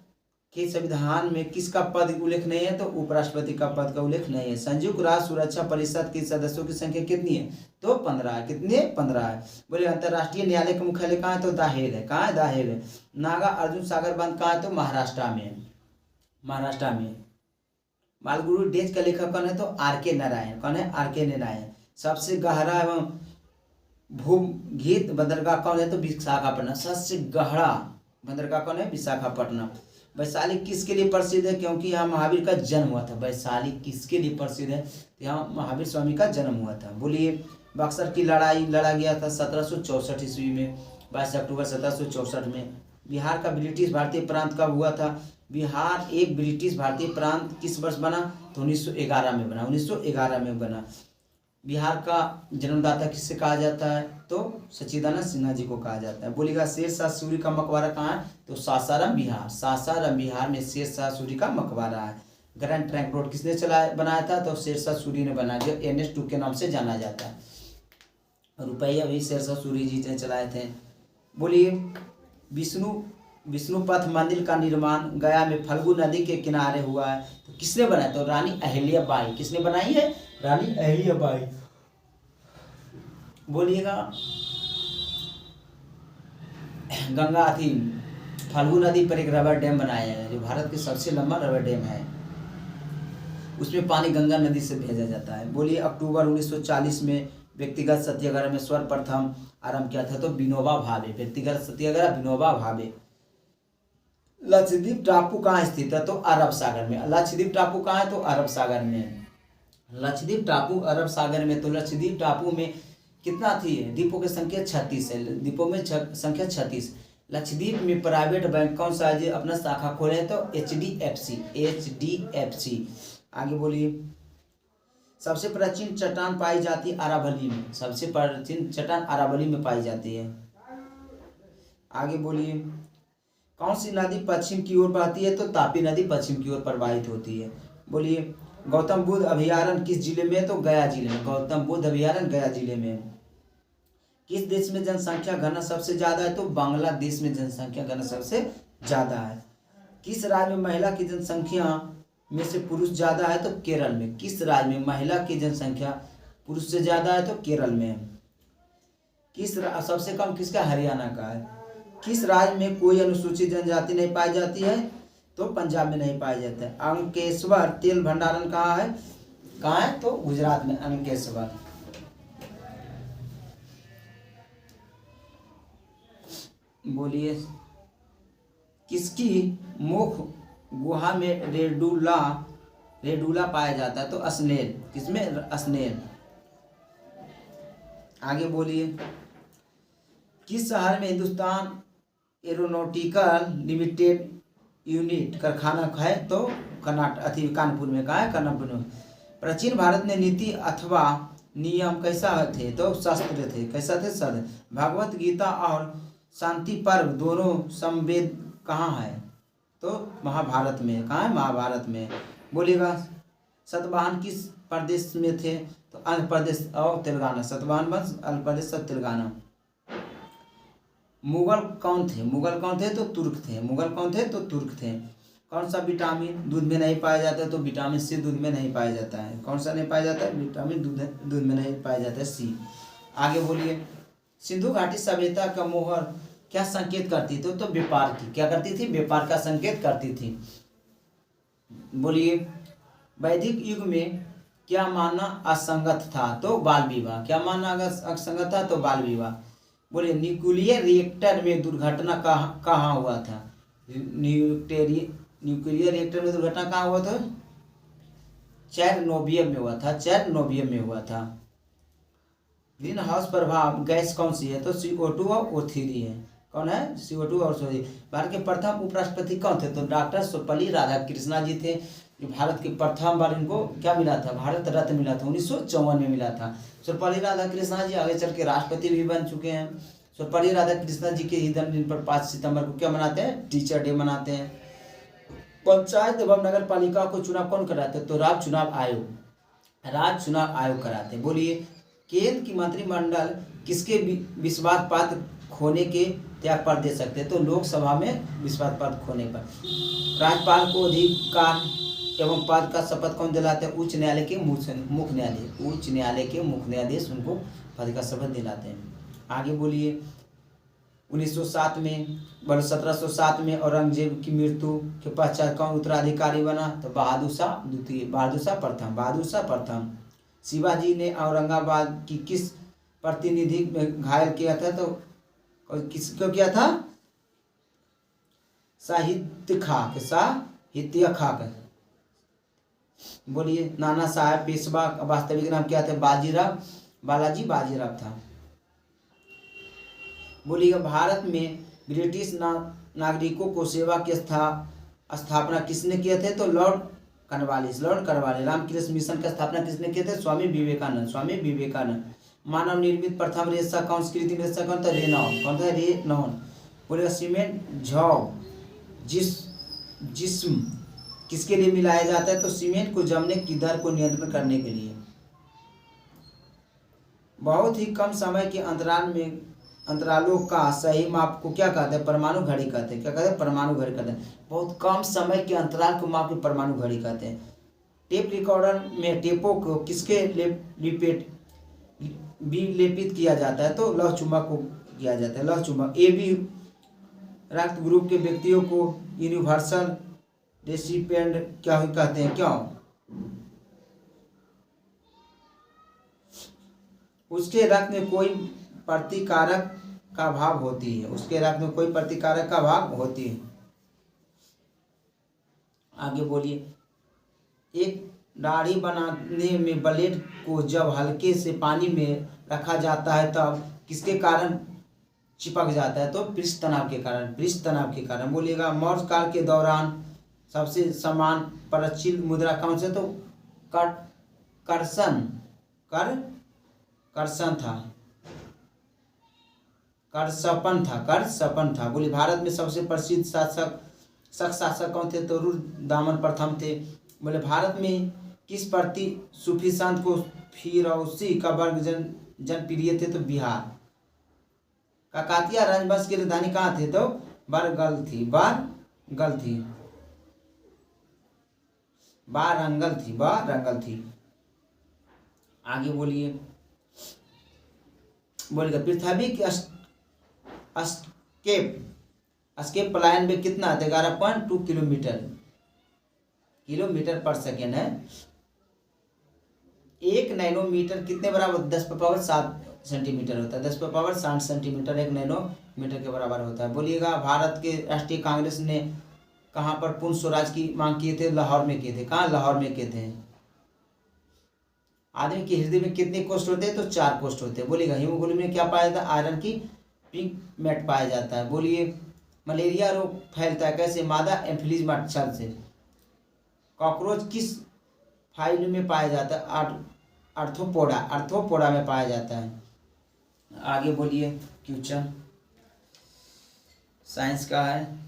के संविधान में किसका पद उल्लेख नहीं है? तो उपराष्ट्रपति का पद का उल्लेख नहीं है। संयुक्त राष्ट्र सुरक्षा परिषद के सदस्यों की संख्या कितनी है? तो 15 है। कितने? 15 है। बोले अंतर्राष्ट्रीय न्यायालय का मुख्यालय कहाँ है? तो दाहेल है। कहाँ है? दाहेल है। नागा अर्जुन सागर बांध कहाँ है? तो महाराष्ट्र में। महाराष्ट्र में। मालगुडी डेज का लेखक कौन है? तो RK नारायण। कौन है? RK नारायण। सबसे गहरा एवं भूगीत बंदरगाह कौन है? तो विशाखापट्टनम। सबसे गहरा बंदरगाह कौन है? विशाखापट्टनम। वैशाली किसके लिए प्रसिद्ध है? क्योंकि यहाँ महावीर का जन्म हुआ था। वैशाली किसके लिए प्रसिद्ध है? यहाँ महावीर स्वामी का जन्म हुआ था। बोलिए, बक्सर की लड़ाई लड़ा गया था 1764 ईस्वी में, 22 अक्टूबर 1764 में। बिहार का ब्रिटिश भारतीय प्रांत कब हुआ था? बिहार एक ब्रिटिश भारतीय प्रांत किस वर्ष बना? तो 1911 में बना, 1911 में बना। बिहार का जन्मदाता किससे कहा जाता है? तो सच्चिदानंद सिन्हा जी को कहा जाता है। बोलिएगा, शेरशाह सूरी का मकबरा कहाँ है? तो सासाराम बिहार, सासाराम बिहार में शेरशाह सूरी का मकबरा है। ग्रैंड ट्रंक रोड किसने बनाया था? तो शेरशाह सूरी ने बनाया, जो NS2 के नाम से जाना जाता है। रुपया भी शेरशाह सूरी जी ने चलाए थे। बोलिए, विष्णुपथ मंदिर का निर्माण गया में फल्गु नदी के किनारे हुआ है, तो किसने बनाया? तो रानी अहिल्याबाई। किसने बनाई है? रानी अहिल्याबाई। बोलिएगा, गंगा थी फल्गु नदी पर एक रबर डैम बनाया है, जो भारत के सबसे लंबा रबर डैम है। उसमें पानी गंगा नदी से भेजा जाता है। बोलिए, अक्टूबर 1940 में व्यक्तिगत सत्याग्रह में सर्वप्रथम आरंभ किया था? तो विनोबा भावे। व्यक्तिगत सत्याग्रह विनोबा भावे। लक्षद्वीप टापू कहाँ स्थित है? तो अरब सागर में। लक्षद्वीप टापू कहाँ है? तो अरब सागर में। लक्षद्वीप टापू अरब सागर में। तो लक्षद्वीप टापू में कितना थी? द्वीपों की संख्या 36 है। द्वीपों में संख्या 36। लक्षद्वीप में प्राइवेट बैंक कौन सा है जो अपना शाखा खोले? तो HDFC, HDFC। आगे बोलिए, सबसे प्राचीन चट्टान पाई जाती है अरावली में। सबसे प्राचीन चट्टान अरावली में पाई जाती है। आगे बोलिए, कौन सी नदी पश्चिम की ओर बहती है? तो तापी नदी पश्चिम की ओर प्रवाहित होती है। बोलिए, गौतम बुद्ध अभयारण्य किस जिले में? तो गया जिले में। गौतम बुद्ध अभयारण्य गया जिले में। किस देश में जनसंख्या घनत्व सबसे ज्यादा है? तो बांग्लादेश में जनसंख्या घनत्व सबसे ज्यादा है। किस राज्य में महिला की जनसंख्या में से पुरुष ज्यादा है? तो केरल में। किस राज्य में महिला की जनसंख्या पुरुष से ज्यादा है? तो केरल में। सबसे कम किसका? हरियाणा का है। किस राज्य में कोई अनुसूचित जनजाति नहीं पाई जाती है? तो पंजाब में नहीं पाया जाता है। अंकेश्वर तेल भंडारण कहाँ है? कहाँ है? तो गुजरात में, अंकेश्वर। बोलिए, किसकी मुख गुहा में रेडूला पाया जाता है? तो स्नेल। किसमें? स्नेल। आगे बोलिए, किस शहर में हिंदुस्तान एरोनॉटिकल लिमिटेड यूनिट कारखाना है? तो कानपुर में। कहा है? कानपुर में। प्राचीन भारत में नीति अथवा नियम कैसा थे? तो शास्त्र थे। कैसा थे? सद। भगवत गीता और शांति पर्व दोनों संवेद कहाँ है? तो महाभारत में। कहाँ है? महाभारत में। बोलिएगा, सतवाहन किस प्रदेश में थे? तो आंध्र प्रदेश और तेलंगाना। सतवाहन वंश आंध्र प्रदेश और तेलंगाना। मुगल कौन थे? मुगल कौन थे? तो तुर्क थे। मुगल कौन थे? तो तुर्क थे। कौन सा विटामिन दूध में नहीं पाया जाता है? तो विटामिन सी दूध में नहीं पाया जाता है। कौन सा नहीं पाया जाता है? विटामिन दूध में नहीं पाया जाता है, सी। आगे बोलिए, सिंधु घाटी सभ्यता का मोहर क्या संकेत करती थी? तो व्यापार की। क्या करती थी? व्यापार का संकेत करती थी। बोलिए, वैदिक युग में क्या मानना असंगत था? तो बाल विवाह। क्या मानना असंगत था? तो बाल विवाह। बोलिए, न्यूक्लियर रिएक्टर में दुर्घटना कहाँ हुआ था? न्यूक्लियर रिएक्टर में दुर्घटना कहाँ हुआ था? चेरनोबिल में हुआ था। चेरनोबिल में हुआ था। ग्रीन हाउस प्रभाव गैस कौन सी है? तो CO2 और O3 है। कौन है? CO2 और O3। भारत के प्रथम उपराष्ट्रपति कौन थे? तो डॉक्टर सर्वपल्ली राधाकृष्णा जी थे। जो भारत के प्रथम बार इनको क्या मिला था? भारत रत्न मिला था, 1954 में मिला था। सर्वपल्ली राधाकृष्णा जी आगे चल के राष्ट्रपति भी बन चुके हैं। सर्वपल्ली राधाकृष्णा जी के ही जन्मदिन पर 5 सितंबर को क्या मनाते हैं? टीचर डे मनाते हैं। पंचायत एवं नगर पालिका को चुनाव कौन कराते हैं? तो राज्य चुनाव आयोग कराते हैं। बोलिए, केंद्र की मंत्रिमंडल किसके विश्वास पात्र खोने के त्याग पर दे सकते हैं? तो लोकसभा में विश्वास पात्र खोने पर। राज्यपाल को अधिकार एवं पद का शपथ कौन दिलाते हैं? उच्च न्यायालय के मुख्य न्यायाधीश। उच्च न्यायालय के मुख्य न्यायाधीश उनको पद का शपथ दिलाते हैं। आगे बोलिए, 1907 में 1707 में औरंगजेब की मृत्यु के पश्चात कौन उत्तराधिकारी बना? तो बहादुर शाह द्वितीय, बहादुर शाह प्रथम। शिवाजी ने औरंगाबाद की किस प्रतिनिधि में घायल किया था? तो किसको किया था? साहित्य खाक, साहित्य खाक। बोलिए नाना साहेब पेशवा का वास्तविक नाम क्या थे? बाजीराव, बालाजी बाजीराव था। बोलिएगा भारत में ब्रिटिश नागरिकों को सेवा की स्थापना किसने किए थे? तो Lord Cornwallis, Lord Cornwallis. Ramakrishna Mission का स्थापना किसने किए थे? स्वामी विवेकानंद, स्वामी विवेकानंद। मानव निर्मित प्रथम रेशा कौन सी कृत्रिम रेशा कौन था? रेनॉन, कौन था? रेनॉन। बोलेगा सीमेंट जौ जिस्म किसके लिए मिलाया जाता है? तो सीमेंट को जमने की दर को नियंत्रण करने के लिए। बहुत ही कम समय के अंतरालों का सही माप को क्या कहते हैं? परमाणु घड़ी कहते हैं। क्या कहते हैं? परमाणु घड़ी कहते हैं। बहुत कम समय के अंतराल को माप के परमाणु घड़ी कहते हैं। टेप रिकॉर्डर में टेपों को किसके विलेपित किया जाता है? तो लौह चुंबक को किया जाता है, लौह चुंबक। ए बी रक्त ग्रुप के व्यक्तियों को यूनिवर्सल रेसिपिएंट क्या कहते हैं? क्यों? उसके रक्त में कोई प्रतिकारक का भाव होती है, उसके रक्त में कोई प्रतिकारक का भाव होती है। आगे बोलिए। एक दाढ़ी बनाने में ब्लेड को जब हल्के से पानी में रखा जाता है तब किसके कारण चिपक जाता है? तो पृष्ठ तनाव के कारण, पृष्ठ तनाव के कारण। बोलिएगा मौर्य काल के दौरान सबसे समान प्रचलित मुद्रा कौन से? तो कर्षण था, करसपन था। बोले भारत में सबसे प्रसिद्ध शासक कौन थे? तो रुद्रदामन प्रथम थे। बोले भारत में किस प्रति सूफी संत को फिरौसी का वर्ग जनप्रिय थे? तो बिहार। काकतिया राजवंश की राजधानी कहाँ थे? तो वारंगल थी। आगे बोलिए। बोलेगा पृथ्वी की स्केप पलायन में कितना है? 11.2 किलोमीटर पर सेकेंड है। 1 नैनोमीटर कितने बराबर? 10⁻7 सेंटीमीटर होता है। 10⁻7 सेंटीमीटर 1 नैनोमीटर के बराबर होता है। बोलिएगा भारत के राष्ट्रीय कांग्रेस ने कहाँ पर पूर्ण स्वराज की मांग किए थे? लाहौर में किए थे। कहाँ? लाहौर में किए थे। आदमी के हृदय में कितने कोष्ठ होते हैं? तो 4 कोष्ठ होते हैं। बोलिएगा हीमोग्लोबिन में क्या पाया जाता है? आयरन की पिगमेंट पाया जाता है। बोलिए मलेरिया रोग फैलता है कैसे? मादा एंफिलीज मच्छर से। कॉकरोच किस फाइल में पाया जाता है? आर्थ्रोपोडा में पाया जाता है। आगे बोलिए। क्वेश्चन साइंस का है।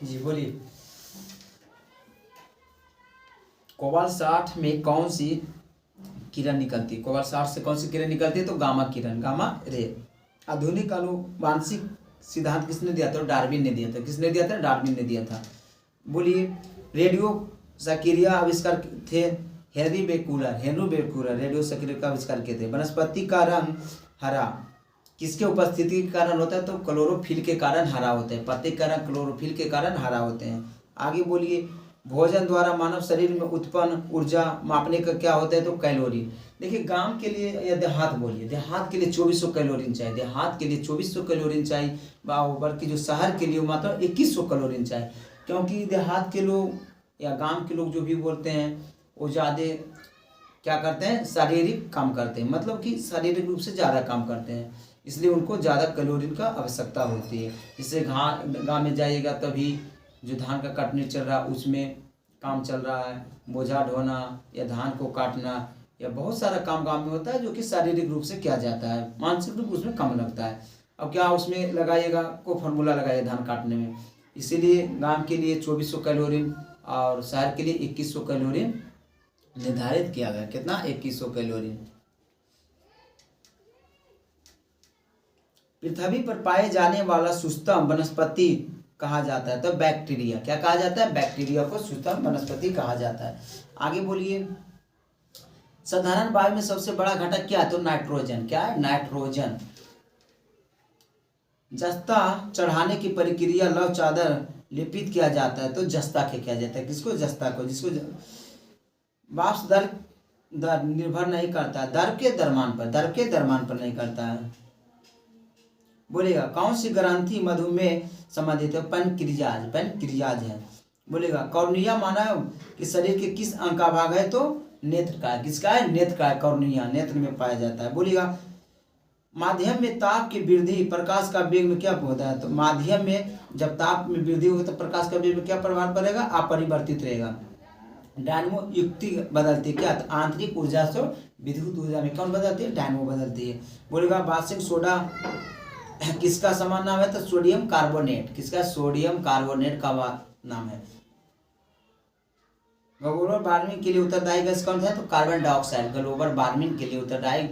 जी बोलिए। कोबाल्ट 60 में कौन सी किरण निकलती है? कोबाल्ट 60 से कौन सी किरण निकलती है? तो गामा किरण, गामा रे। आधुनिक आनुवांशिक सिद्धांत किसने दिया था? डार्विन ने दिया था। किसने दिया था? डार्विन ने दिया था। बोलिए रेडियो सक्रिय आविष्कार थे? हेनरी बेकूलर रेडियो सक्रिय का आविष्कार किए थे। वनस्पति का रंग हरा किसके उपस्थिति के कारण होता है? तो क्लोरोफिल के कारण हरा होता है। पत्ते का रंग क्लोरोफिल के कारण हरा होते हैं। आगे बोलिए। भोजन द्वारा मानव शरीर में उत्पन्न ऊर्जा मापने का क्या होता है? तो कैलोरी। देखिए गांव के लिए या देहात, बोलिए देहात के लिए 2400 कैलोरी चाहिए। देहात के लिए 2400 कैलोरी चाहिए, बल्कि जो शहर के लिए मात्र 2100 कैलोरी चाहिए। क्योंकि देहात के लोग या गांव के लोग जो भी बोलते हैं वो ज़्यादा क्या करते हैं? शारीरिक काम करते हैं, मतलब कि शारीरिक रूप से ज़्यादा काम करते हैं, इसलिए उनको ज़्यादा कैलोरी का आवश्यकता होती है। जैसे गाँव में जाइएगा तभी जो धान का कटनी चल रहा है उसमें काम चल रहा है, बोझा ढोना या धान को काटना या बहुत सारा काम गाँव में होता है जो कि शारीरिक रूप से किया जाता है, मानसिक रूप उसमें कम लगता है। अब क्या उसमें लगाइएगा? को फार्मूला लगाइए धान काटने में। इसीलिए गाँव के लिए 2400 कैलोरी और शहर के लिए 2100 कैलोरी निर्धारित किया गया। कितना? 2100 कैलोरी। पृथ्वी पर पाए जाने वाला सूक्ष्म वनस्पति कहा जाता है? तो बैक्टीरिया। क्या कहा जाता है? बैक्टीरिया को सूक्ष्म वनस्पति कहा जाता है। आगे बोलिए। साधारण वायु में सबसे बड़ा घटक क्या है? तो नाइट्रोजन। क्या है? नाइट्रोजन। जस्ता चढ़ाने की प्रक्रिया लव चादर लेपित किया जाता है? तो जस्ता के किया जाता है। किसको? जस्ता को। जिसको वाष्प दर निर्भर नहीं करता, दर के द्रव्यमान पर नहीं करता है। बोलेगा कौन सी ग्रंथि मधुमेह संबंधित है? पैनक्रियाज है। बोलेगा कॉर्निया मानव के शरीर के किस अंग का भाग है? तो नेत्र का है। किसका है? नेत्र का है। कॉर्निया नेत्र में पाया जाता है। बोलेगा माध्यम में ताप की वृद्धि प्रकाश का वेग में क्या होता है? तो माध्यम में जब ताप में वृद्धि होगी तो प्रकाश का वेग में क्या प्रभाव पड़ेगा? अपरिवर्तित रहेगा। डायनमो युक्ति बदलती है। क्या? तो आंतरिक ऊर्जा से विद्युत ऊर्जा में कौन बदलती है? डायनमो बदलती है। बोलेगा वार्षिक सोडा किसका समान नाम है? तो सोडियम कार्बोनेट। किसका? सोडियम कार्बोनेट का नाम है। ग्लोबल वार्मिंग के लिए उत्तरदायी गैस कौन है? तो कार्बन डाइऑक्साइड। ग्लोबल वार्मिंग के लिए उत्तरदायी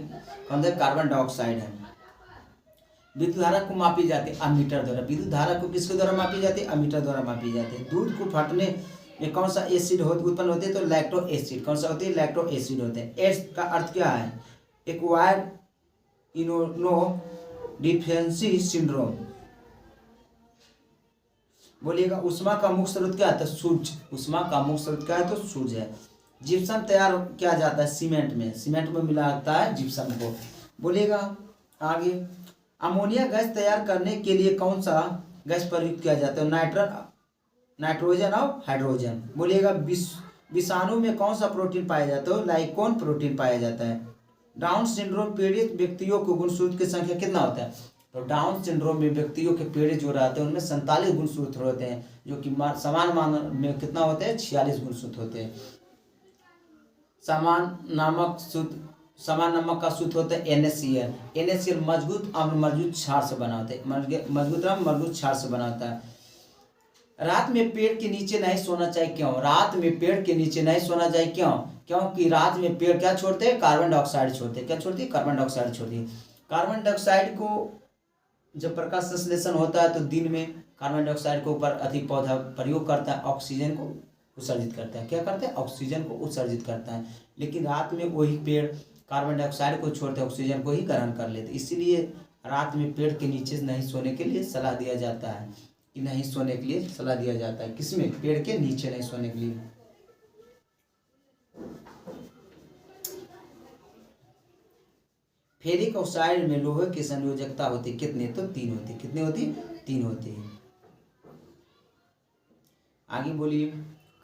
कौन है? कार्बन डाइऑक्साइड है। विद्युत धारा को मापी जाती है अमीटर द्वारा। विद्युत धारा को किसके द्वारा मापी जाती है? अमीटर द्वारा मापी जाती है। दूध को फटने में कौन सा एसिड उत्पन्न होती है? तो लैक्टो एसिड। कौन सा होती है? लैक्टो एसिड होते हैं। एड्स का अर्थ क्या है? Acquired immuno deficiency syndrome. बोलिएगा ऊष्मा का मुख्य स्रोत क्या है? तो सूर्य। ऊष्मा का मुख्य स्रोत क्या है? तो सूर्य है। जिप्सम तैयार किया जाता है सीमेंट में मिलाता है जिप्सम को। बोलिएगा आगे अमोनिया गैस तैयार करने के लिए कौन सा गैस प्रयुक्त किया जाता है? नाइट्रोजन और हाइड्रोजन। बोलिएगा विषाणु में कौन सा प्रोटीन पाया जाता है? लाइकोन प्रोटीन पाया जाता है। डाउन सिंड्रोम पीड़ित व्यक्तियों को गुणसूत्र की संख्या कितना होता है? तो डाउन सिंड्रोम में व्यक्तियों के पीड़ित जो रहते हैं उनमें 47 गुणसूत्र होते हैं, जो कि समान मानव में कितना होते हैं? 46 गुणसूत्र होते हैं। समान नमक का सूत्र होता है NaCl। NaCl मजबूत अम्ल मजबूत क्षार से बना होता है। मजबूत अम्ल मजबूत क्षार से बना होता है। रात में पेड़ के नीचे नहीं सोना चाहिए। क्यों? रात में पेड़ के नीचे नहीं सोना चाहिए। क्यों? क्योंकि रात में पेड़ क्या छोड़ते हैं? कार्बन डाइऑक्साइड छोड़ते हैं। क्या छोड़ती है? कार्बन डाइऑक्साइड छोड़ती है। कार्बन डाइऑक्साइड को जब प्रकाश संश्लेषण होता है तो दिन में कार्बन डाइऑक्साइड के ऊपर अधिक पौधा प्रयोग करता है, ऑक्सीजन को उत्सर्जित करता है। क्या करता है? ऑक्सीजन को उत्सर्जित करता है। लेकिन रात में वही पेड़ कार्बन डाइऑक्साइड को छोड़ते ऑक्सीजन को ही ग्रहण कर लेते। इसीलिए रात में पेड़ के नीचे नहीं सोने के लिए सलाह दिया जाता है कि नहीं सोने के लिए सलाह दिया जाता है। किसमें? पेड़ के नीचे नहीं सोने के लिए। फेरिक ऑक्साइड में लोहे की संयोजकता होती कितनी? तो 3 होती। कितनी होती? 3 होती है। आगे बोलिए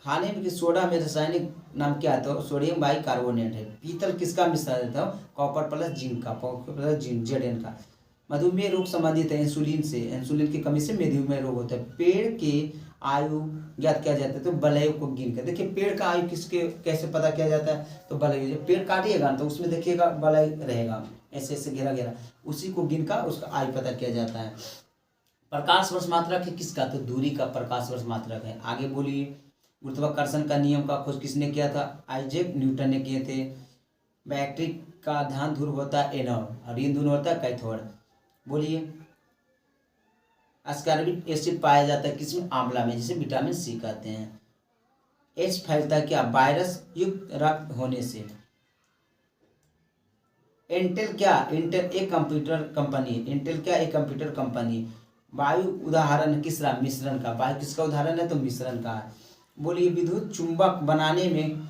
खाने में सोडा में रासायनिक नाम क्या है? तो सोडियम बाइकार्बोनेट है। पीतल किसका मिश्रण है? कॉपर प्लस जिंक का। कॉपर प्लस जिंक Zn का। मधुमेह रोग संबंधित है इंसुलिन से। इंसुलिन की कमी से मधुमेह रोग होता है। पेड़ की आयु ज्ञात किया जाता है तो बलय को गिन कर। देखिए पेड़ का आयु किसके कैसे पता किया जाता है? तो बलय। जब पेड़ काटिएगा तो उसमें देखिएगा बलय रहेगा ऐसे ऐसे घेरा घेरा, उसी को गिन कर उसका आयु पता किया जाता है। प्रकाश वर्ष मात्रक है किसका? तो दूरी का प्रकाश वर्ष मात्रक है। आगे बोलिए गुरुत्वाकर्षण का नियम का खोज किसने किया था? आइजैक न्यूटन ने किए थे। बैटरी का धान ध्रुव होता है एनोड और ईंधन होता है कैथोड। बोलिए अस्कॉर्बिक एसिड पाया जाता है किसमें? आंवला में, जिसे विटामिन सी कहते हैं। एच फैलता है क्या? वायरस युक्त रक्त होने से। इंटेल क्या? इंटेल एक कंप्यूटर कंपनी। इंटेल क्या? एक कंप्यूटर कंपनी। वायु उदाहरण किसका? मिश्रण का। वायु किसका उदाहरण है? तो मिश्रण का है। बोलिए विद्युत चुंबक बनाने में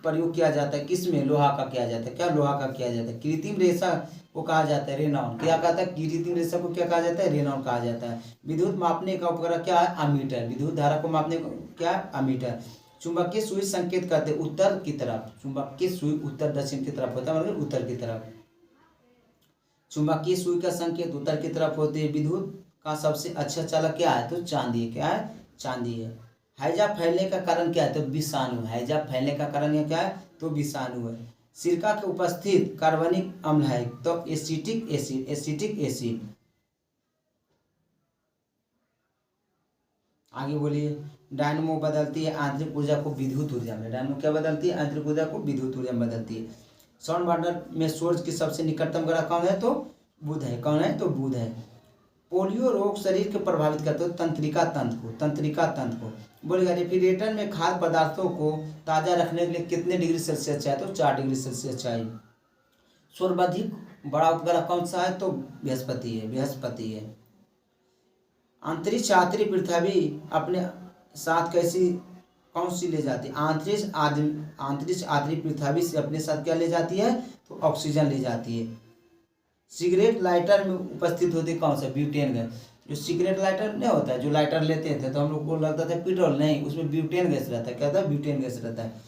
प्रयोग किया जाता है किसमें? लोहा का किया जाता है। क्या? लोहा का किया जाता है। कृत्रिम रेशा को कहा जाता है रेनॉन। क्या कहता है? कृत्रिम रेशा को क्या कहा जाता है? रेनॉन कहा जाता है। विद्युत मापने का उपकरण क्या है? अमीटर। विद्युत धारा को मापने का क्या है? अमीटर। चुंबकीय सुई संकेत करते उत्तर की तरफ। चुंबकीय सुई उत्तर दक्षिण की तरफ होता है, मतलब उत्तर की तरफ। चुंबकीय सुई का संकेत उत्तर की तरफ होते है। विद्युत का सबसे अच्छा चालक क्या है? तो चांदी। क्या है? चांदी है। हैजा फैलने का कारण क्या है? तो विषाणु। हैजा फैलने का कारण यह क्या है? तो विषाणु है। सिरका के उपस्थित कार्बनिक अम्ल है तो एसिटिक एसिड। Acetic acid. आगे बोलिए डायनमो बदलती है आंतरिक ऊर्जा को विद्युत ऊर्जा में। डायनमो क्या बदलती है? आंतरिक ऊर्जा को विद्युत ऊर्जा में बदलती है। साउंड वाटर में सूर्य की सबसे निकटतम ग्रह कौन है? तो बुध है। कौन है? तो बुध है। पोलियो रोग शरीर को प्रभावित करते हो तंत्रिका तंत्र को। बोलेगा रेफ्रिजरेटर में खाद्य पदार्थों को ताज़ा रखने के लिए कितने डिग्री सेल्सियस चाहिए? तो 4 डिग्री सेल्सियस चाहिए। सर्वाधिक बड़ा उपग्रह कौन सा है? तो बृहस्पति है। अंतरिक्ष यात्री पृथ्वी अपने साथ कौन सी ले जाती है? अंतरिक्ष यात्री पृथ्वी से अपने साथ क्या ले जाती है? तो ऑक्सीजन ले जाती है। सिगरेट लाइटर में उपस्थित होती कौन सा? Butane gas. जो सिगरेट लाइटर नहीं होता है, जो लाइटर लेते थे तो हम लोग को लगता था पेट्रोल, नहीं, उसमें ब्यूटेन गैस रहता है। क्या था? ब्यूटेन गैस रहता है।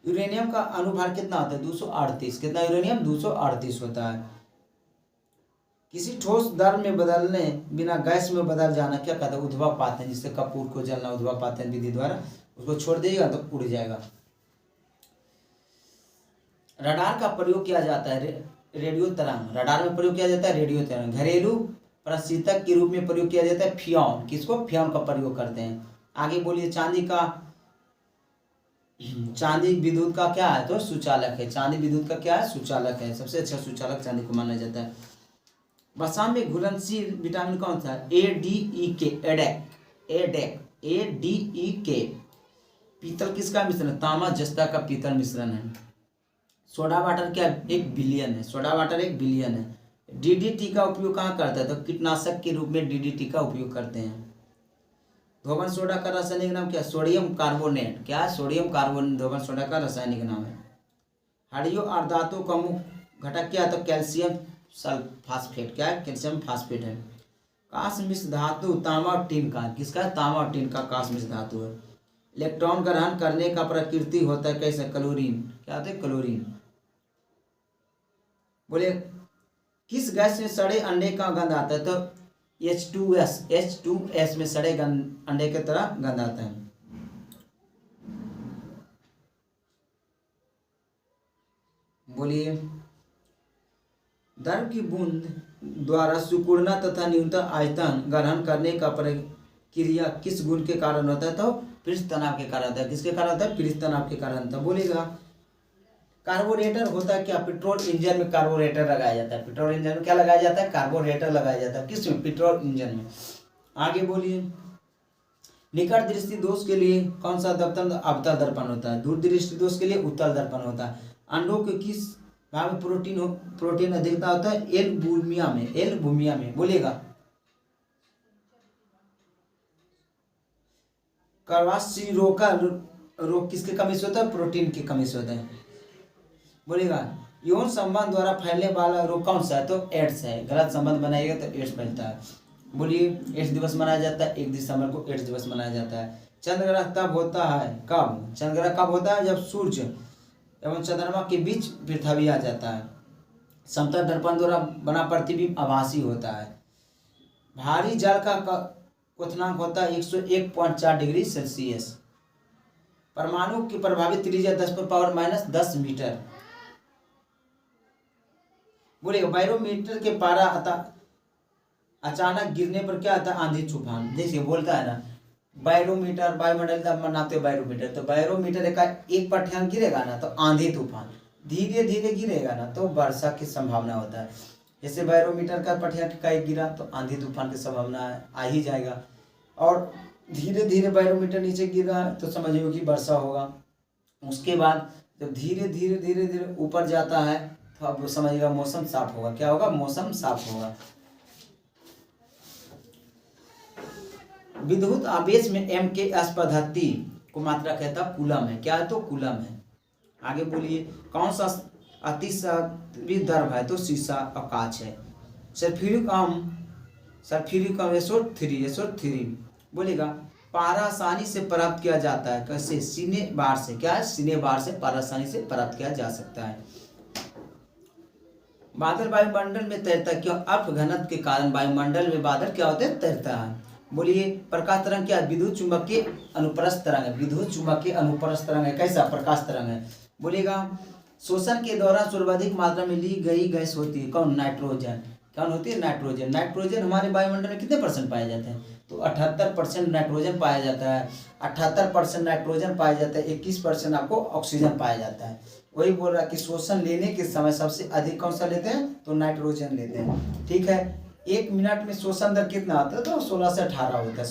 यूरेनियम का अनुभार कितना होता है? 238। कितना यूरेनियम? 238 होता है। किसी ठोस द्रव में बदलने बिना गैस में बदल जाना क्या कहता है? ऊर्ध्वापातन। जिससे कपूर को जलना ऊर्ध्वापातन विधि द्वारा, उसको छोड़ देगा तो उड़ जाएगा। रडार का प्रयोग किया जाता है रेडियो तरंग। रडार में प्रयोग किया जाता है रेडियो तरंग। घरेलू प्रशीतक के रूप में प्रयोग किया जाता है फ्योन। किसको? फ्योन का प्रयोग करते हैं। आगे बोलिए चांदी विद्युत का क्या है? तो सुचालक है। चांदी विद्युत का क्या है? सुचालक है। सबसे अच्छा सुचालक चांदी को माना जाता है। वसा में घुलनशील विटामिन कौन सा है? ADEK। ADEK। पीतल किसका मिश्रण? तांबा जस्ता का पीतल मिश्रण है। सोडा वाटर क्या? 1 बिलियन है। सोडा वाटर 1 बिलियन है। DDT का उपयोग कहाँ करता है? तो कीटनाशक के रूप में DDT का उपयोग करते हैं। धोबन सोडा का रासायनिक नाम क्या? Sodium carbonate. क्या है? सोडियम कार्बोनेट धोबन सोडा का रासायनिक नाम है। हड्डियों और दांतों का मुख्य घटक क्या है? तो कैल्शियम सल्फास्फेट। क्या है? कैल्शियम फास्फेट है। कांस्य मिश्र धातु तांबा और टीन का। किसका है? तांबा और टीन का कांस्य मिश्र धातु है। इलेक्ट्रॉन ग्रहण करने का प्रकृति होता है कैसे? क्लोरीन। क्या होता है? क्लोरीन। बोले किस गैस में सड़े अंडे का गंध आता है? तो H2S में सड़े अंडे की तरह गंध आता है। बोलिए द्रव की बूंद द्वारा सिकुड़ना तथा न्यूनतम आयतन ग्रहण करने का प्रक्रिया किस गुण के कारण होता है? तो पृष्ठ तनाव के कारण होता है। किसके कारण होता है? पृष्ठ तनाव के कारण होता है। बोलेगा कार्बोरेटर होता है क्या? पेट्रोल इंजन में कार्बोरेटर लगाया जाता है। पेट्रोल इंजन में क्या लगाया जाता है? कार्बोरेटर लगाया जाता है। किस में? पेट्रोल इंजन में। आगे बोलिए निकट दृष्टि दोष के लिए कौन सा दर्पण अवतल दर्पण होता है? दूर दृष्टि दोष के लिए उत्तल दर्पण होता है। अंडों के किस भाग में प्रोटीन अधिकता होता है? एल्बुमिया में। बोलिएगा क्वार्सिरोका रोग किसके कमी से होता है? प्रोटीन की कमी से होता है। बोलेगा यौन संबंध द्वारा फैलने वाला रोग कौन सा है? तो एड्स है। गलत संबंध बनाइएगा तो एड्स फैलता है। बोलिए एड्स दिवस मनाया जाता है 1 दिसंबर को एड्स दिवस मनाया जाता है। चंद्रग्रहण तब होता है कब? चंद्रग्रहण कब होता है? जब सूर्य एवं चंद्रमा के बीच पृथ्वी आ जाता है। समतल दर्पण द्वारा बना प्रतिबिंब आभासी होता है। भारी जल का क्वथनांक होता है 101.4 डिग्री सेल्सियस। परमाणु की प्रभावित त्रिज्या 10⁻⁻10 मीटर। बोले बैरोमीटर के पारा अचानक गिरने पर क्या आता है? आंधी तूफान। देखिए बोलता है ना बैरोमीटर, वायुमंडल का नाते हो बैरोमीटर। तो बैरोमीटर एक पर ध्यान गिरेगा ना तो आंधी तूफान, धीरे धीरे गिरेगा ना तो वर्षा की संभावना होता है। जैसे बैरोमीटर का पठिया टिकाई गिरा तो आंधी तूफान की संभावना आ ही जाएगा, और धीरे धीरे बैरोमीटर नीचे गिरा तो समझिए कि वर्षा होगा। उसके बाद जब धीरे धीरे धीरे धीरे ऊपर जाता है तो अब समझिएगा मौसम साफ होगा। क्या होगा? मौसम साफ होगा। विद्युत आवेश में m के पद्धति को मात्रा कहता है कूलम है। क्या है? तो कूलम है। आगे बोलिए कौन सा अतिसक्रिय द्रव है? तो शीशा और कांच है। सल्फ्यूरिक अम्ल SO3 बोलेगा पारा आसानी से प्राप्त किया जाता है कैसे? सीने बार से। क्या है? सीने बार से पारा आसानी से प्राप्त किया जा सकता है। बादल वायुमंडल में तैरता है। क्यों? अपघनत्व के कारण वायुमंडल में बादल क्या होते हैं? तैरता है। बोलिए प्रकाश तरंग क्या? विद्युत चुंबकीय अनुप्रस्थ तरंग है। विद्युत चुंबकीय अनुप्रस्थ तरंग है। कैसा? प्रकाश तरंग है। बोलेगा शोषण के दौरान सर्वाधिक मात्रा में ली गई गैस होती है कौन? नाइट्रोजन। कौन होती है? नाइट्रोजन। नाइट्रोजन हमारे वायुमंडल में कितने परसेंट पाए जाते हैं? तो 78% नाइट्रोजन पाया जाता है। 78% नाइट्रोजन पाया जाता है, 21% आपको ऑक्सीजन पाया जाता है। वही बोल रहा है कि श्वसन लेने के समय सबसे अधिक कौन सा लेते हैं? तो नाइट्रोजन लेते हैं। ठीक है, 1 मिनट में श्वसन दर कितना आता है? तो 16 से 18 होता है।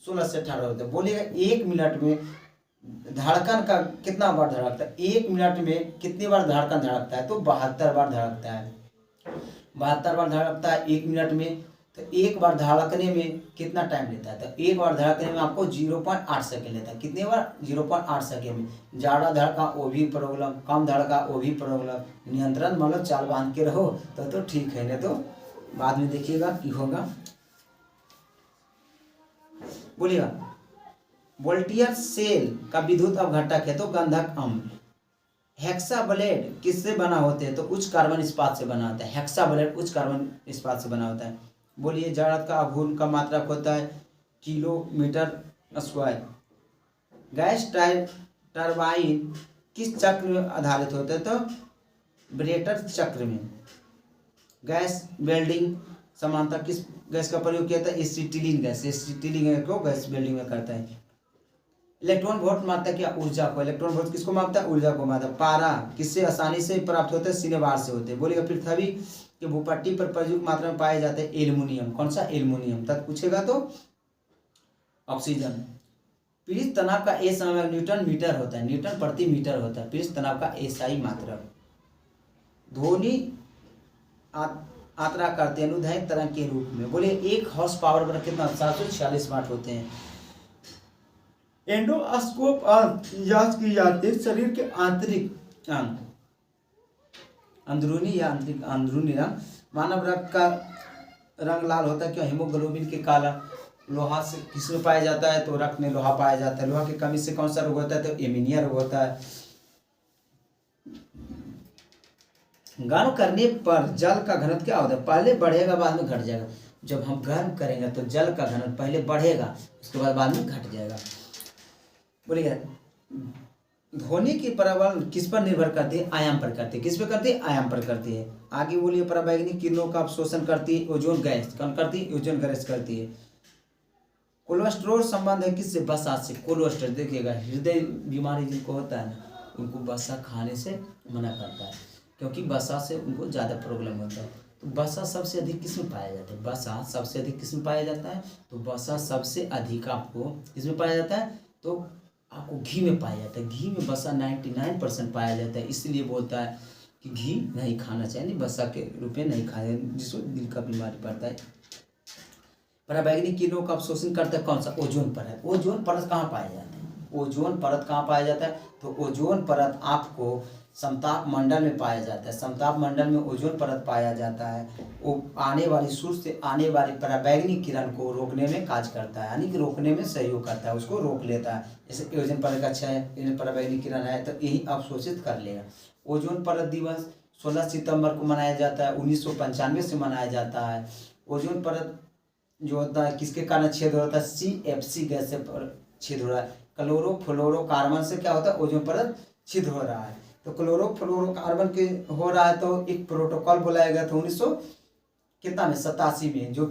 16 से 18 होता है। बोलिएगा 1 मिनट में धड़कन का कितना बार धड़कता है? 1 मिनट में कितनी बार धड़कन धड़कता है? तो 72 बार धड़कता है। 72 बार धड़कता है 1 मिनट में। तो एक बार धड़कने में कितना टाइम लेता है? तो एक बार धड़कने में आपको 0.8 सेकेंड लेता है। कितनी बार? 0.8 सेकेंड में। ज़्यादा धड़का वो भी प्रॉब्लम, कम धड़का वो भी प्रॉब्लम। नियंत्रण मतलब चाल बांध के रहो तो ठीक है, नहीं तो बाद में देखिएगा कि होगा। बोलिएगा वोल्टियर सेल का विद्युत अवघटक है तो गंधक अम्ल। हेक्साब्लेड किससे बना होते हैं? तो उच्च कार्बन इस्पात से बना होता है। हेक्साब्लेड उच्च कार्बन इस्पात से बना होता है। बोलिए जड़त्व का आघूर्ण का मात्रक होता है किलोमीटर स्क्वायर। गैस टरबाइन किस चक्र में आधारित होता है? तो ब्रेटर चक्र में। गैस वेल्डिंग समानता किस गैस का प्रयोग किया था? Acetylene gas. एसिटिलीन गैस को गैस वेल्डिंग में करता है। इलेक्ट्रॉन वोल्ट मापता है क्या? ऊर्जा को। इलेक्ट्रॉन वोल्ट किसको मापता है? ऊर्जा को मापता है। पारा किससे आसानी से प्राप्त होते हैं? सिनेबार से होते हैं। बोलिएगा पृथ्वी के भूपट्टी पर प्रयुक्त मात्रा में पाए जाते हैं एल्युमिनियम। कौन सा? एल्युमिनियम। तब पूछेगा तो ऑक्सीजन। पृष्ठ तनाव का ए समय न्यूटन मीटर होता है। न्यूटन प्रति मीटर होता है पृष्ठ तनाव का एसआई मात्रक। ध्वनि यात्रा करते हैं अनुदैर्घ्य तरंग के रूप में। बोलिए 1 हॉर्स पावर पर कितना? 746 वाट होते हैं। एंडोस्कोप जांच की जाती है शरीर के आंतरिक अंग, अंदरूनी या आंतरिक अंदरूनी रंग। मानव रक्त का रंग लाल होता है क्यों? हीमोग्लोबिन के काला। लोहा से किसमें पाया जाता है? तो रक्त में लोहा पाया जाता है। लोहा की कमी से कौन सा रोग होता है? तो एनीमिया रोग होता है। गर्म करने पर जल का घनत्व क्या होता है? पहले बढ़ेगा बाद में घट जाएगा। जब हम गर्म करेंगे तो जल का घनत्व पहले बढ़ेगा, उसके बाद में घट जाएगा। बोलिए ध्वनि की परावर्तन किस पर निर्भर करती है? आयाम पर करती है। किस पर करती है? आयाम पर करती है। आगे बोलिए पराबैंगनी किरणों का अवशोषण करती है ओजोन गैस। कौन करती है? ओजोन गैस करती है। कोलेस्ट्रॉल संबंध है किससे? वसा से। कोलेस्ट्रॉल देखिएगा हृदय बीमारी जिनको होता है ना, उनको वसा खाने से मना करता है, क्योंकि वसा से उनको ज़्यादा प्रॉब्लम होता है। तो वसा सबसे अधिक किसमें पाया जाता है? वसा सबसे अधिक किसमें पाया जाता है? तो वसा सबसे अधिक आपको किसमें पाया जाता है? तो आपको घी में पाया जाता है। घी में वसा 99% पाया जाता है। इसलिए बोलता है कि घी नहीं खाना चाहिए, नहीं वसा के रूप में नहीं खाए, जिसको दिल का बीमारी पड़ता है। पराबैंगनी किरणों का अवशोषण करता है कौन सा? ओजोन परत। ओजोन परत कहाँ पाया जाता है? ओजोन परत कहाँ पाया जाता है? तो ओजोन परत आपको समताप मंडल में पाया जाता है। समताप मंडल में ओजोन परत पाया जाता है। वो आने वाली सूर्य से आने वाली पराबैंगनी किरण को रोकने में कार्य करता है, यानी कि रोकने में सहयोग करता है, उसको रोक लेता है। जैसे ओजोन परत अच्छा है, पराबैंगनी किरण है तो यही अवशोषित कर लेगा। ओजोन परत दिवस 16 सितंबर को मनाया जाता है। 1995 से मनाया जाता है। ओजोन परत जो होता है किसके कारण छेद होता है? CFC गैस से छेद हो रहा है। क्लोरोफ्लोरोकार्बन से क्या होता है? ओजोन परत छेद हो रहा है। तो क्लोरोफ्लोरोकार्बन के हो रहा है तो एक प्रोटोकॉल बुलाया गया था 1987 में, जो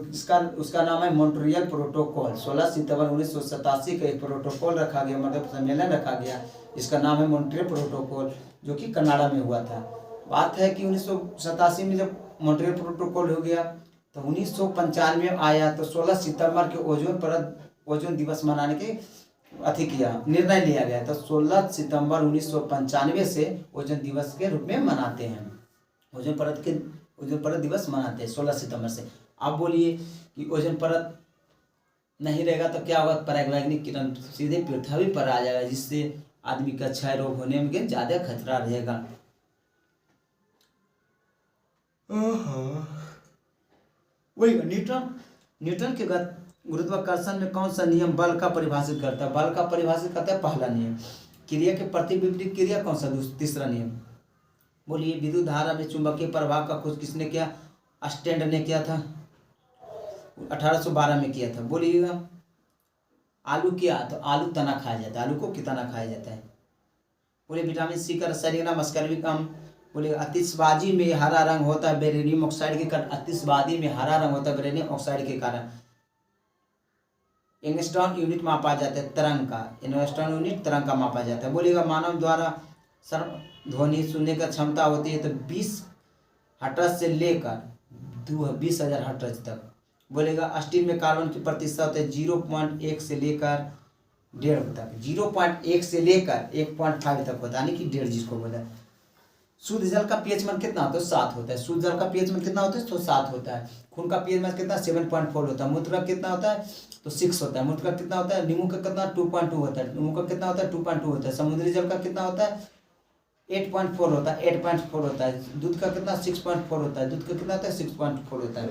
उसका नाम है मॉन्ट्रियल प्रोटोकॉल। 16 सितंबर 1987 का एक प्रोटोकॉल रखा गया, मतलब सम्मेलन रखा गया, इसका नाम है मॉन्ट्रियल प्रोटोकॉल, जो कि कनाडा में हुआ था। बात है कि 1987 में जब मॉन्ट्रियल प्रोटोकॉल हो गया तो 1995 में आया तो 16 सितंबर के ओजोन दिवस मनाने के किया निर्णय लिया गया। तो 16 सितंबर 1995 से ओजोन दिवस के रूप में मनाते हैं। ओजोन परत दिवस मनाते हैं 16 सितंबर से। आप बोलिए कि ओजोन परत नहीं रहेगा तो क्या होगा? पराबैंगनी किरण सीधे पृथ्वी पर आ जाएगा, जिससे आदमी का क्षय रोग होने में ज़्यादा खतरा रहेगा। वही न्यूटन के गुरुत्वाकर्षण में कौन सा नियम बल का परिभाषित करता है? बल का परिभाषित करता है पहला नियम। क्रिया के प्रति विपरीत क्रिया कौन सा? तीसरा नियम। बोलिए विद्युत धारा में चुंबकीय प्रभाव का खोज किसने किया? स्टैंड ने किया था, 1812 में किया था। बोलिएगा आलू क्या? तो आलू तना खाया जाता है। आलू को कितना खाया जाता है? बोलिए विटामिन C का रासायनिक नाम अस्कॉर्बिक अम्ल। बोले आतिशबाजी में हरा रंग होता है बेरिलियम ऑक्साइड के कारण। आतिशबाजी में हरा रंग होता है बेरिलियम ऑक्साइड के कारण। एंगस्ट्रॉम यूनिट मापा जाता है तरंग का। एंगस्ट्रॉम यूनिट तरंग का मापा जाता है। बोलेगा मानव द्वारा सर्व ध्वनि सुनने का क्षमता होती है तो 20 हर्ट्ज से लेकर 20,000 हर्ट्ज तक। बोलेगा स्टील में कार्बन की प्रतिशत होता है 0.1 से लेकर 1.5 तक। 0.1 से लेकर 1.5 तक होता है, यानी कि 1.5 जिसको बोला है। शुद्ध जल का पीएच मान कितना होता है? 7 होता है। शुद्ध जल का पीएच मान कितना होता है? तो 7 होता है। खून का पीएच मान कितना? 7.4 होता है। मूत्र का कितना होता है? तो 6 होता है। मूत्र का कितना होता है? नींबू का कितना? 2.2 होता है। नींबू का कितना होता है? 2.2 होता है। समुद्री जल का कितना होता है? 8.4 होता है। 8.4 होता है। दूध का कितना? 6.4 होता है। दूध का कितना होता है? 6.4 होता है।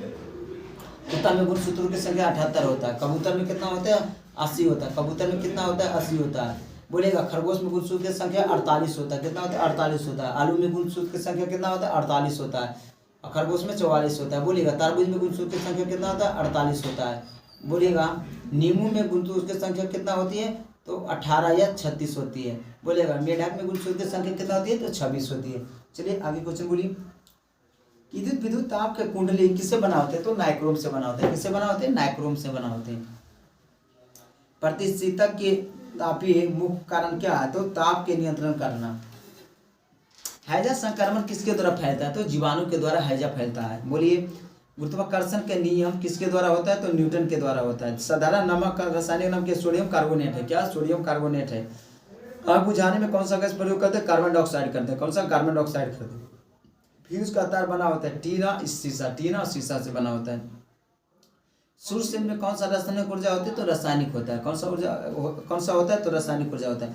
कुत्ता में गुणसूत्रों की संख्या 78 होता है। कबूतर में कितना होता है? 80 होता है। कबूतर में कितना होता है? 80 होता है। बोलेगा खरगोश में गुणसूत्र की संख्या 48 होता है। कितना होता है? 48 होता है। आलू में गुणसूत्र की संख्या कितना होता है? 48 होता है। और खरगोश में 44 होता है। बोलेगा तरबूज में गुणसूत्र की संख्या कितना होता है? 48 होता है। बोलेगा नींबू में गुणसूत्र की संख्या कितना होती है? तो 18 या 36 होती है। बोलेगा मेढक में गुणसूत्र की संख्या कितना होती है? तो 26 होती है। चलिए आगे क्वेश्चन बोलिए। विद्युत ताप के कुंडली किससे बना होते हैं? तो नाइक्रोम से बना होते हैं। किससे बना होते हैं? नाइक्रोम से बना होते हैं। प्रतिष्ठितक के तापीय मुख्य कारण क्या है? तो ताप के नियंत्रण करना। हैजा संक्रमण किसके द्वारा फैलता है? तो जीवाणु के द्वारा हैजा फैलता है। बोलिए गुरुत्वाकर्षण के नियम किसके द्वारा होता है? तो न्यूटन के द्वारा होता है। साधारण नमक का रासायनिक नाम क्या? सोडियम कार्बोनेट है। क्या? सोडियम कार्बोनेट है। आग बुझाने में कौन सा गैस प्रयोग करते हैं? कार्बन डाइऑक्साइड करते हैं। कौन सा? कार्बन डाइऑक्साइड करते हैं। फ्यूज का तार बना होता है टीना शीशा। टीना और शीशा से बना होता है। सूर्य से में कौन सा रासायनिक ऊर्जा होती है? तो रासायनिक होता है। कौन सा ऊर्जा कौन सा होता है? तो रासायनिक ऊर्जा होता है।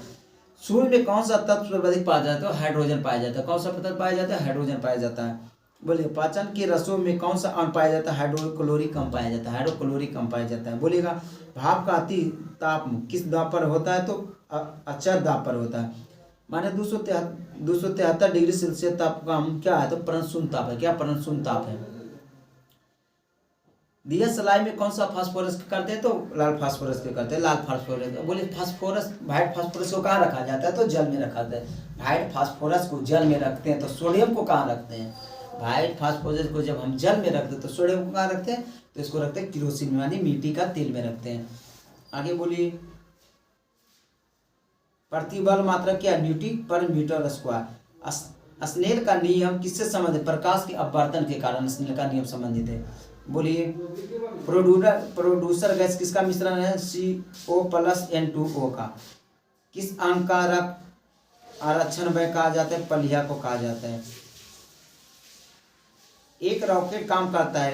सूर्य में कौन सा तत्व सर्वाधिक पाया जाता है? तो हाइड्रोजन पाया जाता है। कौन सा तत्व पाया जाता है? हाइड्रोजन पाया जाता है। बोलिए पाचन के रसों में कौन सा अम्ल पाया जाता है? हाइड्रोक्लोरिक कम पाया जाता है। हाइड्रोक्लोरिक कम पाया जाता है। बोलिएगा भाप का अति ताप किस दाब पर होता है? तो अचर दाब पर होता है। माने 273 डिग्री सेल्सियस ताप का हम क्या है? तो परमशून्य ताप है। क्या? परमशून्य ताप है। दिया सलाई में कौन सा फास्फोरस करते हैं? तो लाल फास्फोरस के करते हैं। लाल फास्फोरस। बोले फास्फोरस व्हाइट फास्फोरस को कहाँ रखा जाता है? तो जल में रखा जाता है। व्हाइट फास्फोरस को जल में रखते हैं। तो सोडियम को कहाँ रखते हैं? व्हाइट फास्फोरस को जब हम जल में रखते हैं तो सोडियम को कहाँ रखते हैं? तो इसको रखते हैं किरोसिन में, यानी मिट्टी का तेल में रखते हैं। आगे बोलिए प्रतिबल मात्रा क्या? न्यूटन पर मीटर स्क्वायर। स्नेल का नियम किससे संबंधित? प्रकाश के अपवर्तन के कारण स्नेल का नियम संबंधित है। बोलिए प्रोड्यूसर गैस किसका मिश्रण है? CO+N2O का। किस अंक का आरक्षण व्यय कहा जाता है? पलिया को कहा जाता है। एक रॉकेट काम करता है